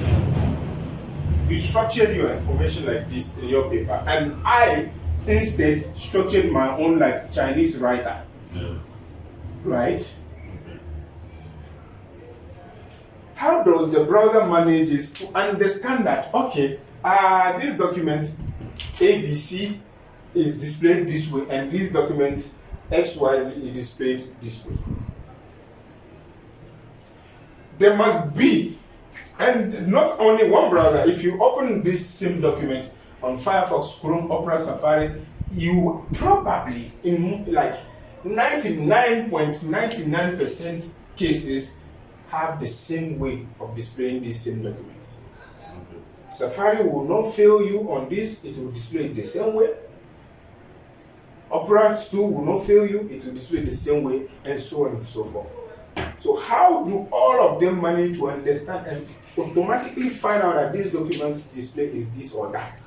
you structured your information like this in your paper, and I instead structured my own like Chinese writer. Yeah. Right? How does the browser manages to understand that, okay, this document ABC is displayed this way, and this document XYZ is displayed this way? There must be, and not only one browser. If you open this same document on Firefox, Chrome, Opera, Safari, you probably, in like 99.99% cases, have the same way of displaying these same documents. Okay. Safari will not fail you on this, it will display it the same way. Opera too will not fail you, it will display the same way, and so on and so forth. So how do all of them manage to understand and automatically find out that this document's display is this or that?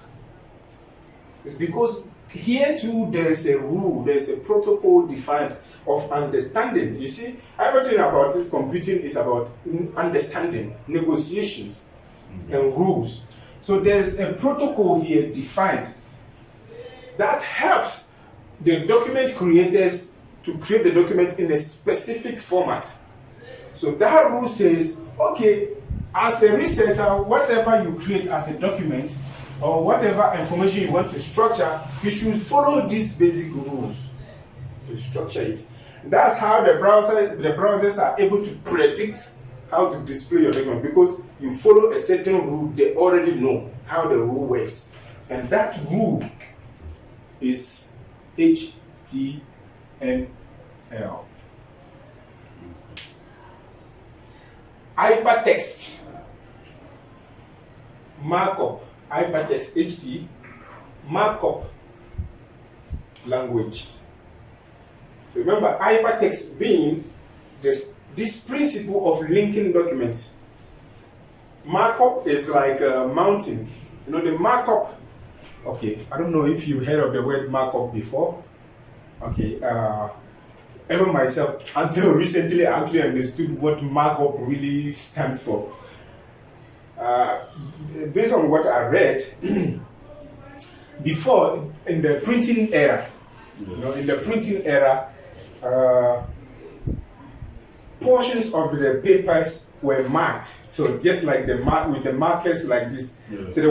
It's because here too there's a rule, there's a protocol defined of understanding. You see, everything about computing is about understanding, negotiations, and rules. So there's a protocol here defined that helps the document creators to create the document in a specific format. So that rule says, okay, as a researcher, whatever you create as a document or whatever information you want to structure, you should follow these basic rules to structure it. That's how the browsers are able to predict how to display your document, because you follow a certain rule. They already know how the rule works, and that rule is HTML. Hypertext, markup, hypertext, HT, markup language. Remember, hypertext being this principle of linking documents. Markup is like mounting. You know, the markup. Okay, I don't know if you've heard of the word markup before. Okay, even myself, until recently, I actually understood what markup really stands for. based on what I read, before in the printing era, in the printing era, portions of the papers were marked. So just like with the markers like this. Yeah. So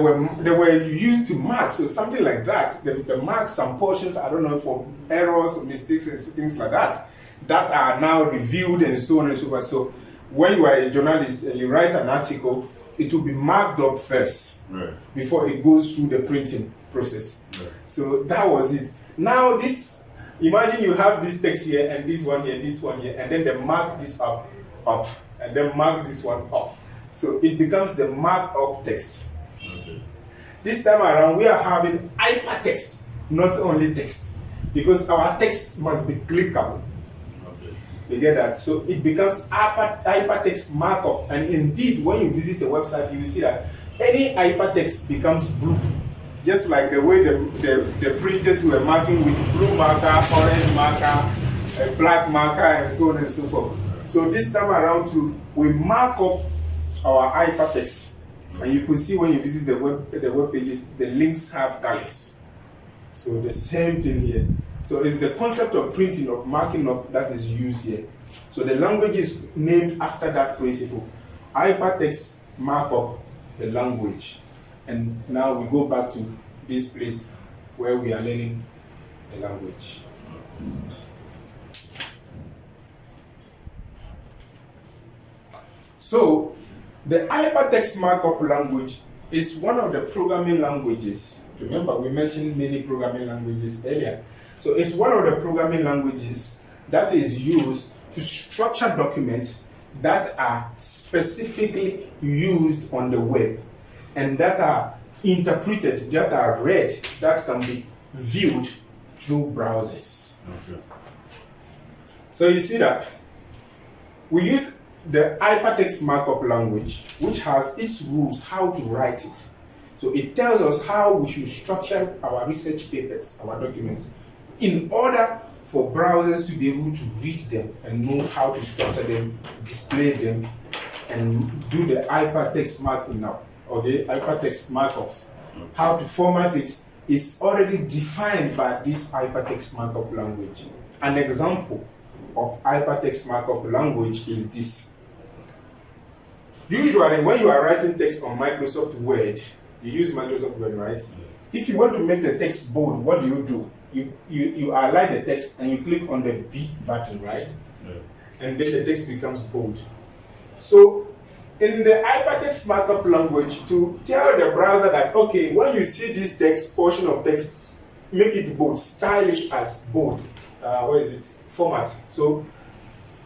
they were used to mark. So something like that. They mark some portions, I don't know, for errors, mistakes, and things like that, that are now reviewed and so on and so forth. So when you are a journalist and you write an article, it will be marked up first, right, before it goes through the printing process. Right. So that was it. Now imagine you have this text here and this one here, and then they mark this up, and then mark this one up. So it becomes the marked up text. Okay. This time around, we are having hypertext, not only text, because our text must be clickable. You get that? So it becomes hypertext markup. And indeed, when you visit the website, you will see that any hypertext becomes blue. Just like the way the printers were marking with blue marker, orange marker, black marker, and so on and so forth. So this time around too, we mark up our hypertext. And you can see when you visit the web pages, the links have colors. So the same thing here. So it's the concept of printing, of marking up, that is used here. So the language is named after that principle. Hypertext markup, the language. And now we go back to this place where we are learning the language. So the hypertext markup language is one of the programming languages. Remember, we mentioned many programming languages earlier. So it's one of the programming languages that is used to structure documents that are specifically used on the web and that are interpreted, that are read, that can be viewed through browsers. Okay. So you see that we use the hypertext markup language, which has its rules, how to write it. So it tells us how we should structure our research papers, our documents, in order for browsers to be able to read them and know how to structure them, display them, and do the hypertext marking now, or the hypertext markups. How to format it is already defined by this hypertext markup language. An example of hypertext markup language is this. Usually, when you are writing text on Microsoft Word, you use Microsoft Word, right? If you want to make the text bold, what do? You align the text and you click on the B button, right? Yeah. And then the text becomes bold. So in the hypertext markup language, to tell the browser that, okay, when you see this text, portion of text, make it bold, style it as bold. Format. So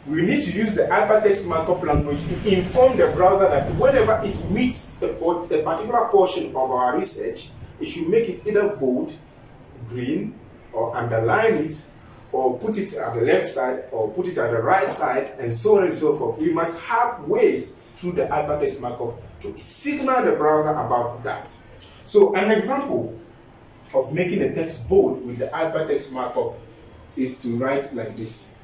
we need to use the hypertext markup language to inform the browser that whenever it meets a particular portion of our research, it should make it either bold, green, or underline it, or put it at the left side, or put it at the right side, and so on and so forth. We must have ways through the hypertext markup to signal the browser about that. So an example of making a text bold with the hypertext markup is to write like this.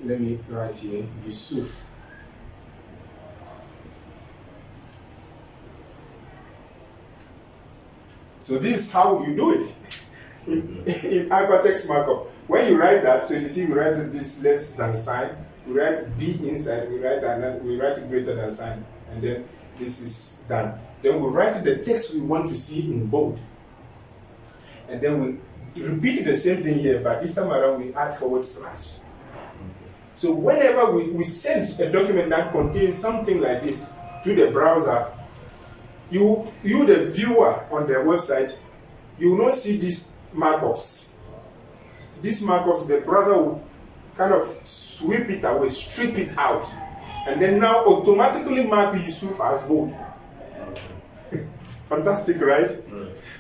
Let me write here, Yusuf. So this is how you do it in hypertext markup. When you write that, so you see we write this less than sign, we write B inside, we write greater than sign, and then this is done. Then we write the text we want to see in bold. And then we repeat the same thing here, but this time around we add /. So whenever we send a document that contains something like this to the browser, you the viewer on the website, you will not see these markups. These markups, the browser will kind of sweep it away, strip it out, and then now automatically mark Yusuf as bold. Fantastic, right?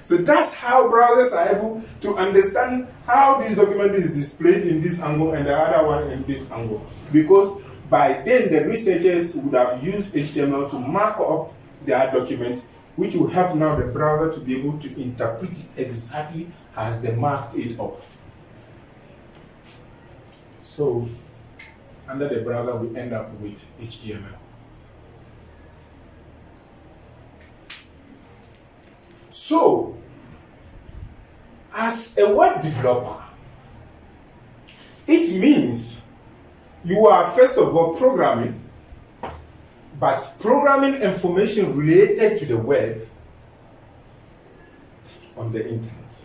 So that's how browsers are able to understand how this document is displayed in this angle and the other one in this angle. Because by then the researchers would have used HTML to mark up their document, which will help now the browser to be able to interpret it exactly as they marked it up. So under the browser, we end up with HTML. So, as a web developer, it means you are first of all programming, but programming information related to the web on the internet.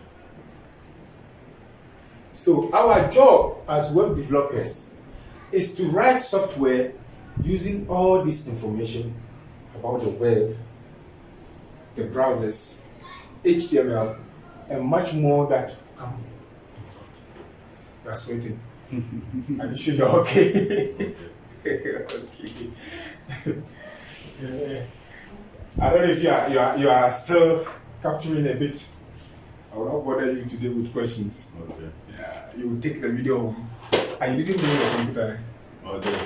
So our job as web developers is to write software using all this information about the web, the browsers, HTML, and much more that will come in front. You are sweating. Are you sure you're okay? Okay. I don't know if you are still capturing a bit. I will not bother you today with questions. Okay. Yeah, you will take the video home. And you didn't bring your computer. Oh, I did.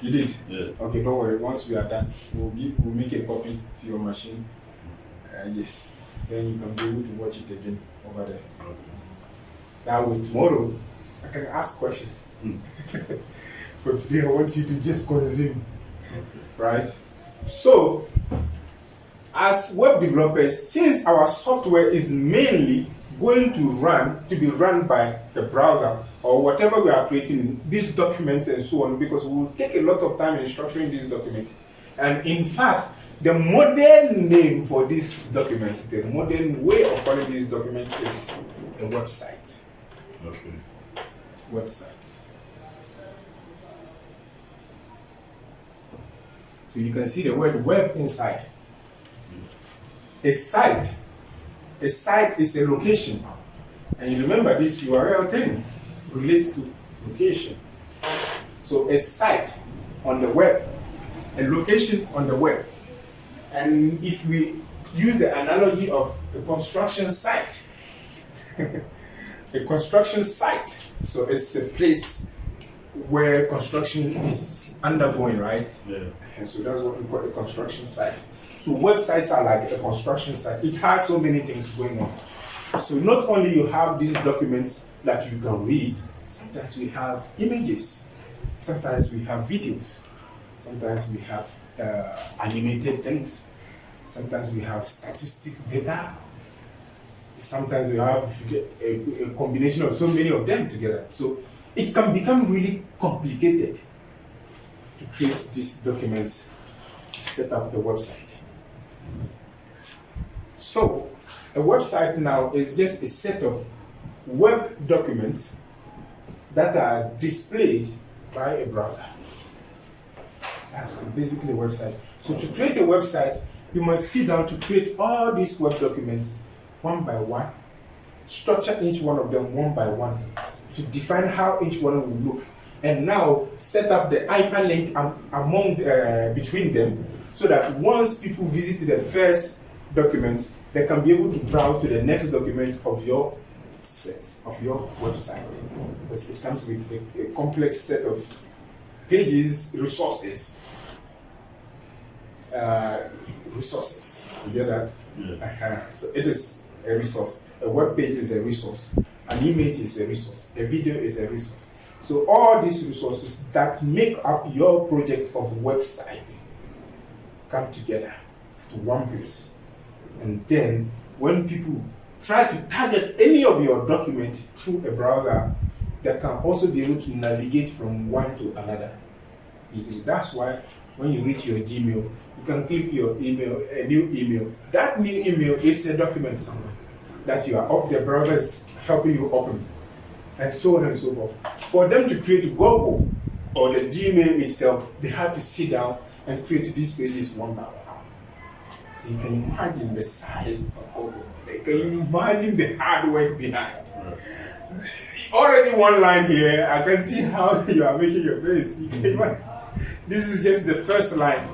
You did? Yeah. Okay, don't worry. Once we are done, we'll make a copy to your machine. Yes. Then you can be able to watch it again over there. Okay. That way, tomorrow, I can ask questions. For today, I want you to just consume. Okay. Right? So, as web developers, since our software is mainly going to be run by the browser or whatever we are creating, these documents and so on, because we will take a lot of time in structuring these documents. And in fact, the modern name for these documents, the modern way of calling these documents is a website. Okay. Website. So you can see the word web inside. A site is a location. And you remember this URL thing relates to location. So a site on the web, a location on the web. And if we use the analogy of a construction site, a construction site, so it's a place where construction is undergoing, right? Yeah. And so that's what we call a construction site. So websites are like a construction site. It has so many things going on. So not only you have these documents that you can read, sometimes we have images, sometimes we have videos, sometimes we have animated things, sometimes we have statistics data, sometimes we have a combination of so many of them together. So it can become really complicated to create these documents, to set up a website. So a website now is just a set of web documents that are displayed by a browser. That's basically a website. So to create a website, you must sit down to create all these web documents one by one, structure each one of them one by one, to define how each one will look, and now set up the hyperlink between them, so that once people visit the first document, they can be able to browse to the next document of your set, of your website. Because it comes with a complex set of pages, resources. You get that? Yeah. So it is a resource. A web page is a resource. An image is a resource. A video is a resource. So all these resources that make up your project of website come together to one place. And then when people try to target any of your document through a browser, they can also be able to navigate from one to another easily. That's why when you reach your Gmail, you can click your email, a new email. That new email is a document somewhere that you are up, the browser is helping you open, and so on and so forth. For them to create Google or the Gmail itself, they have to sit down and create these pages one by one. So you can imagine the size of Google. You can imagine the hard work behind. Already one line here, I can see how you are making your face. You can imagine. This is just the first line.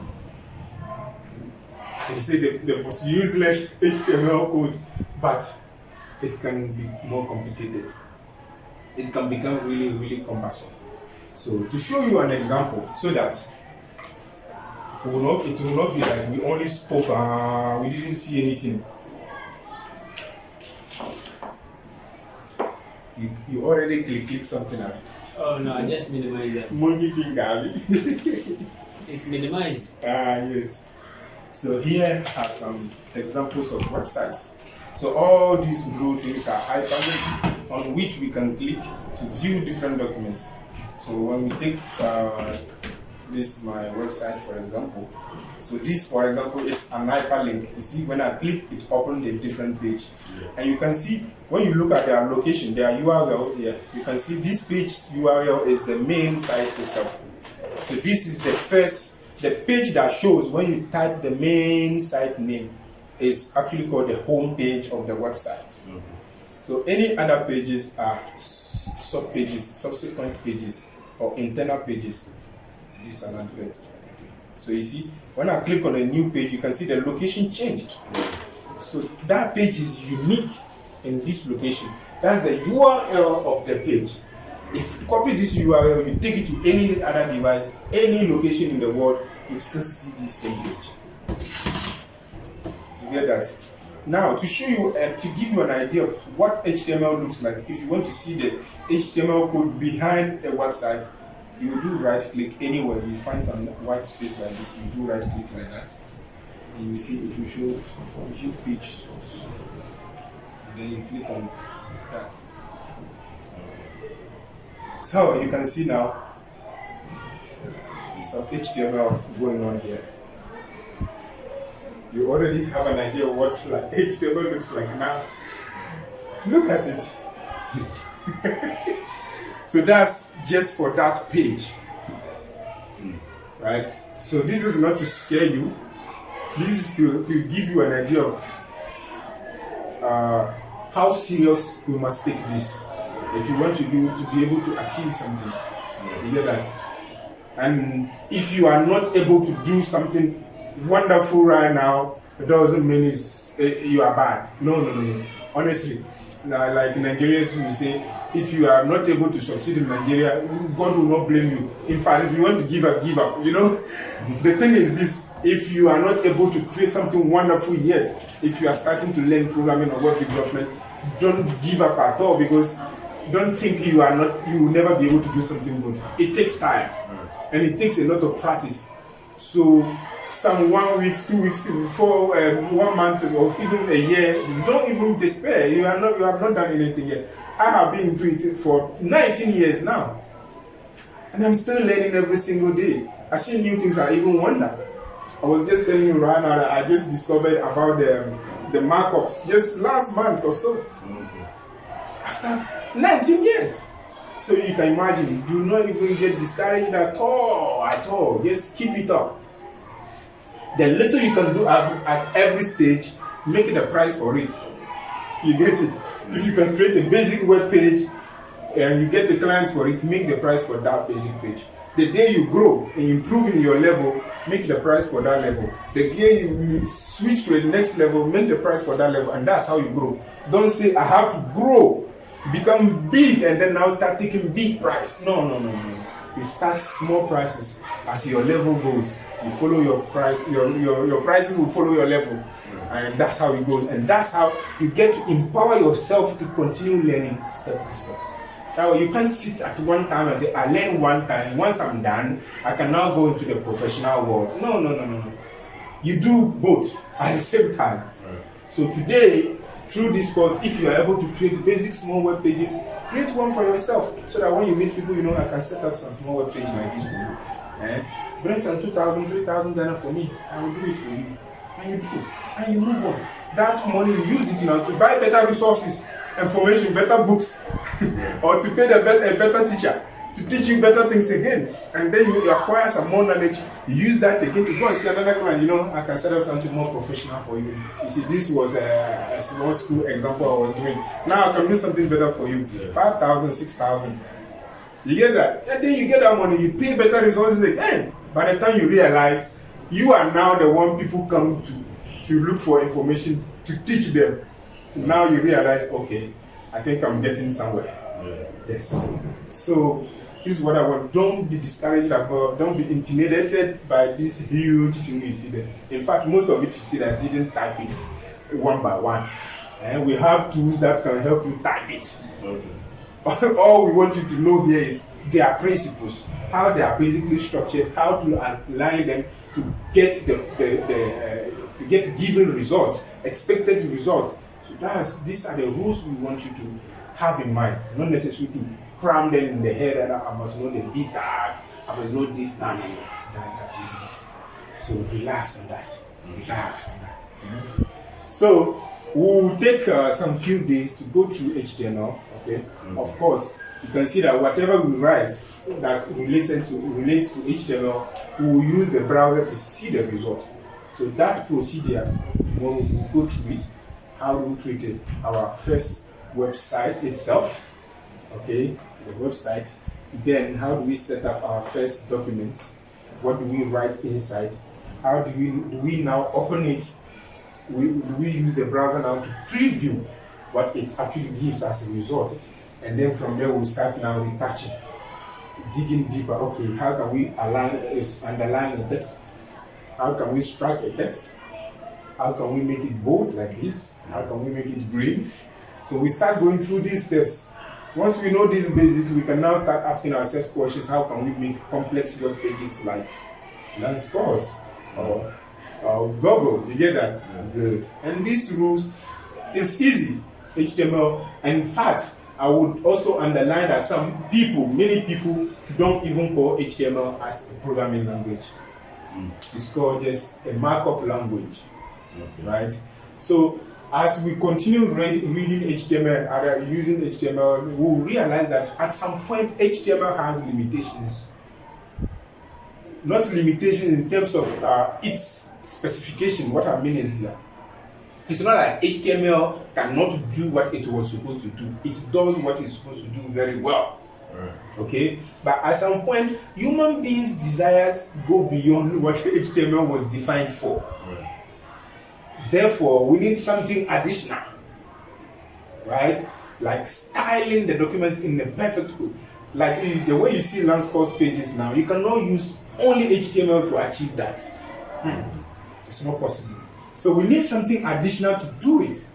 You see the most useless HTML code, but it can be more complicated. It can become really, really cumbersome. So to show you an example, so that it will not be like we only spoke, we didn't see anything. You already click something out. Oh no, I just minimized them. Monkey finger, abi? It's minimized. Yes. So here are some examples of websites. So all these blue things are hyperlinks on which we can click to view different documents. So when we take this my website for example, so this for example is an hyperlink. You see when I click it opened a different page, and you can see when you look at their location, their URL here, you can see this page URL is the main site itself. So this is the page that shows when you type the main site name is actually called the home page of the website. So any other pages are sub pages, subsequent pages, or internal pages. This is an advert. So you see, when I click on a new page, you can see the location changed. So that page is unique in this location. That's the URL of the page. If you copy this URL, you take it to any other device, any location in the world, you still see this same page. You get that? Now, to show you and to give you an idea of what HTML looks like, if you want to see the HTML code behind the website, you do right click anywhere. You find some white space like this, you do right click like that, and you see it will show view page source. And then you click on that. So you can see now some HTML going on here. You already have an idea of what like HTML looks like now. Look at it. So that's just for that page, right? So this is not to scare you. This is to give you an idea of how serious we must take this if you want to be able to achieve something. You get that? And if you are not able to do something wonderful right now, it doesn't mean you are bad. No. Honestly, now, like Nigerians will say, if you are not able to succeed in Nigeria, God will not blame you. In fact, if you want to give up. You know, the thing is this: if you are not able to create something wonderful yet, if you are starting to learn programming or web development, don't give up at all, because don't think you will never be able to do something good. It takes time, and it takes a lot of practice. So some 1 week, 2 weeks, 1 month, or even a year, don't even despair. You have not done anything yet. I have been doing it for 19 years now, and I'm still learning every single day. I see new things. I even wonder. I was just telling you right now that I just discovered about the markups just last month or so. After 19 years. So you can imagine, do not even get discouraged at all. Just keep it up. The little you can do at every stage, make it a price for it. You get it? If you can create a basic web page and you get a client for it, make the price for that basic page. The day you grow and improve in your level, make the price for that level. The day you switch to the next level, make the price for that level, and that's how you grow. Don't say, I have to grow, become big, and then now start taking big price. No. You start small prices. As your level goes, you follow your price. Your prices will follow your level, and that's how it goes. And that's how you get to empower yourself to continue learning step by step. That way, you can't sit at one time and say, I learn one time. Once I'm done, I can now go into the professional world. No. You do both at the same time. So today, through this course, if you are able to create basic small web pages, create one for yourself, so that when you meet people, I can set up some small web page like this for you. Bring some 2,000, 3,000 Ghana for me. I will do it for you. And you do. And you move on. That money, you use it now to buy better resources, information, better books, or to pay a better teacher to teach you better things again. And then you acquire some more knowledge. You use that again to go and see another client. I can set up something more professional for you. You see, this was a small school example I was doing. Now I can do something better for you. 5,000, 6,000. You get that? And then you get that money, you pay better resources again. By the time you realize, you are now the one people come to look for information to teach them. Now you realize, okay, I think I'm getting somewhere. Yes. So this is what I want. Don't be discouraged about, don't be intimidated by this huge thing you see there. In fact, most of it you see that I didn't type it one by one. And we have tools that can help you type it. all we want you to know here is their principles, how they are basically structured, how to align them to get to get given results, expected results. So these are the rules we want you to have in mind, not necessarily to cram them in the head that I must know the B tag, I must know this, no. That is it. So relax on that. Relax on that. So we'll take some few days to go through HTML. Okay. Of course, you can see that whatever we write that relates to HTML, we will use the browser to see the result. So that procedure, tomorrow we'll go through it. How do we create our first website itself? Okay, the website. Then how do we set up our first document? What do we write inside? How do we now open it? Do we use the browser now to preview what it actually gives as a result? And then from there we'll start now retouching, digging deeper. Okay, how can we underline a text? How can we strike a text? How can we make it bold like this? How can we make it green? So we start going through these steps. Once we know these basics, we can now start asking ourselves questions. How can we make complex web pages like Landscourse or Google? You get that? Yeah. Good. And these rules is easy, HTML. And in fact, I would also underline that many people don't even call HTML as a programming language. It's called just a markup language, right? So as we continue reading HTML and using HTML, we'll realize that at some point HTML has limitations. Not limitations in terms of its specification. What I mean is that it's not like HTML cannot do what it was supposed to do. It does what it's supposed to do very well. Right. Okay? But at some point, human beings' desires go beyond what HTML was defined for. Right. Therefore, we need something additional. Right? Like styling the documents in the perfect way. Like the way you see Landscourse pages now, you cannot use only HTML to achieve that. It's not possible. So we need something additional to do it.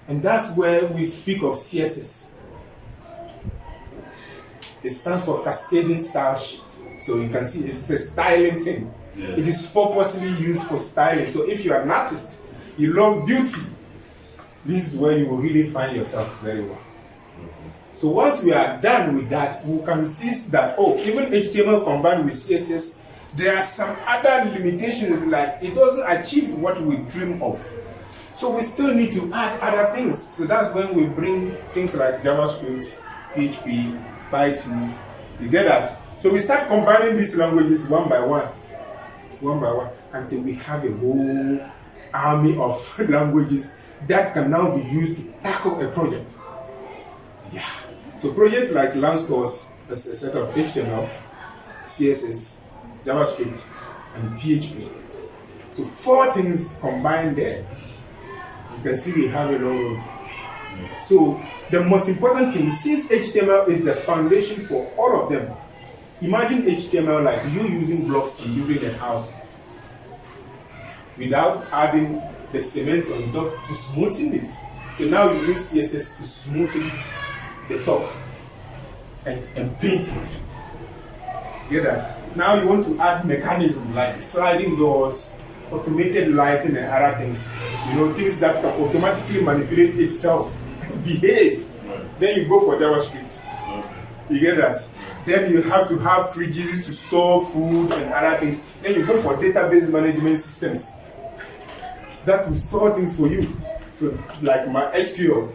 And that's where we speak of CSS. It stands for Cascading Style Sheet. So you can see it's a styling thing. Yeah. It is purposely used for styling. So if you are an artist, you love beauty, this is where you will really find yourself very well. So once we are done with that, we can see that, even HTML combined with CSS, there are some other limitations, like it doesn't achieve what we dream of. So we still need to add other things. So that's when we bring things like JavaScript, PHP, Python. You get that? So we start combining these languages one by one, until we have a whole army of languages that can now be used to tackle a project. Yeah. So projects like Landscourse is a set of HTML, CSS, JavaScript, and PHP. So 4 things combined there. You can see we have a long road. So the most important thing, since HTML is the foundation for all of them, imagine HTML like you using blocks and building a house without adding the cement on top to smoothen it. So now you use CSS to smoothen the top and paint it. Get that? Now you want to add mechanism like sliding doors, automated lighting and other things. Things that can automatically manipulate itself and behave. Then you go for JavaScript. You get that? Then you have to have fridges to store food and other things. Then you go for database management systems that will store things for you. So like my SQL.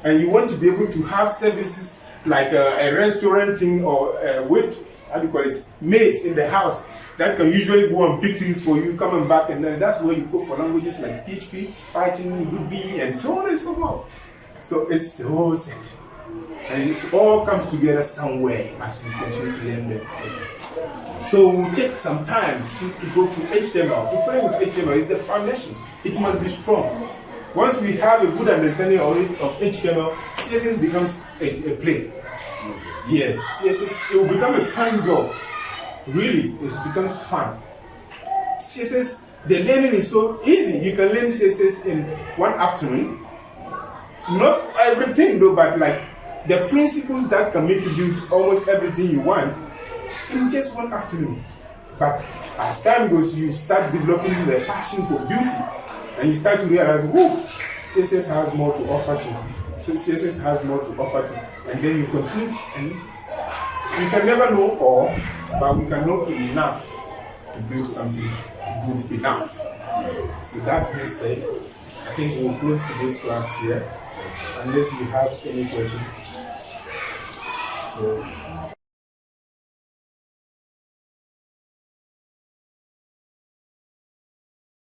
And you want to be able to have services like a restaurant thing or maids in the house that can usually go and pick things for you, coming back, and then that's where you go for languages like PHP, Python, Ruby, and so on and so forth. So it's a whole set. And it all comes together somewhere as we continue to learn them things. So we'll take some time to go through HTML. To play with HTML is the foundation. It must be strong. Once we have a good understanding of HTML, CSS becomes a play. Yes, CSS, it will become a fun job. Really, it becomes fun. CSS, the learning is so easy. You can learn CSS in one afternoon. Not everything though, but like the principles that can make you do almost everything you want in just one afternoon. But as time goes, you start developing the passion for beauty, and you start to realize, whoo, CSS has more to offer to. So CSS has more to offer to, and then you continue, and we can never know all, but we can know enough to build something good enough. So that being said, I think we'll close today's class here, unless you have any questions. So.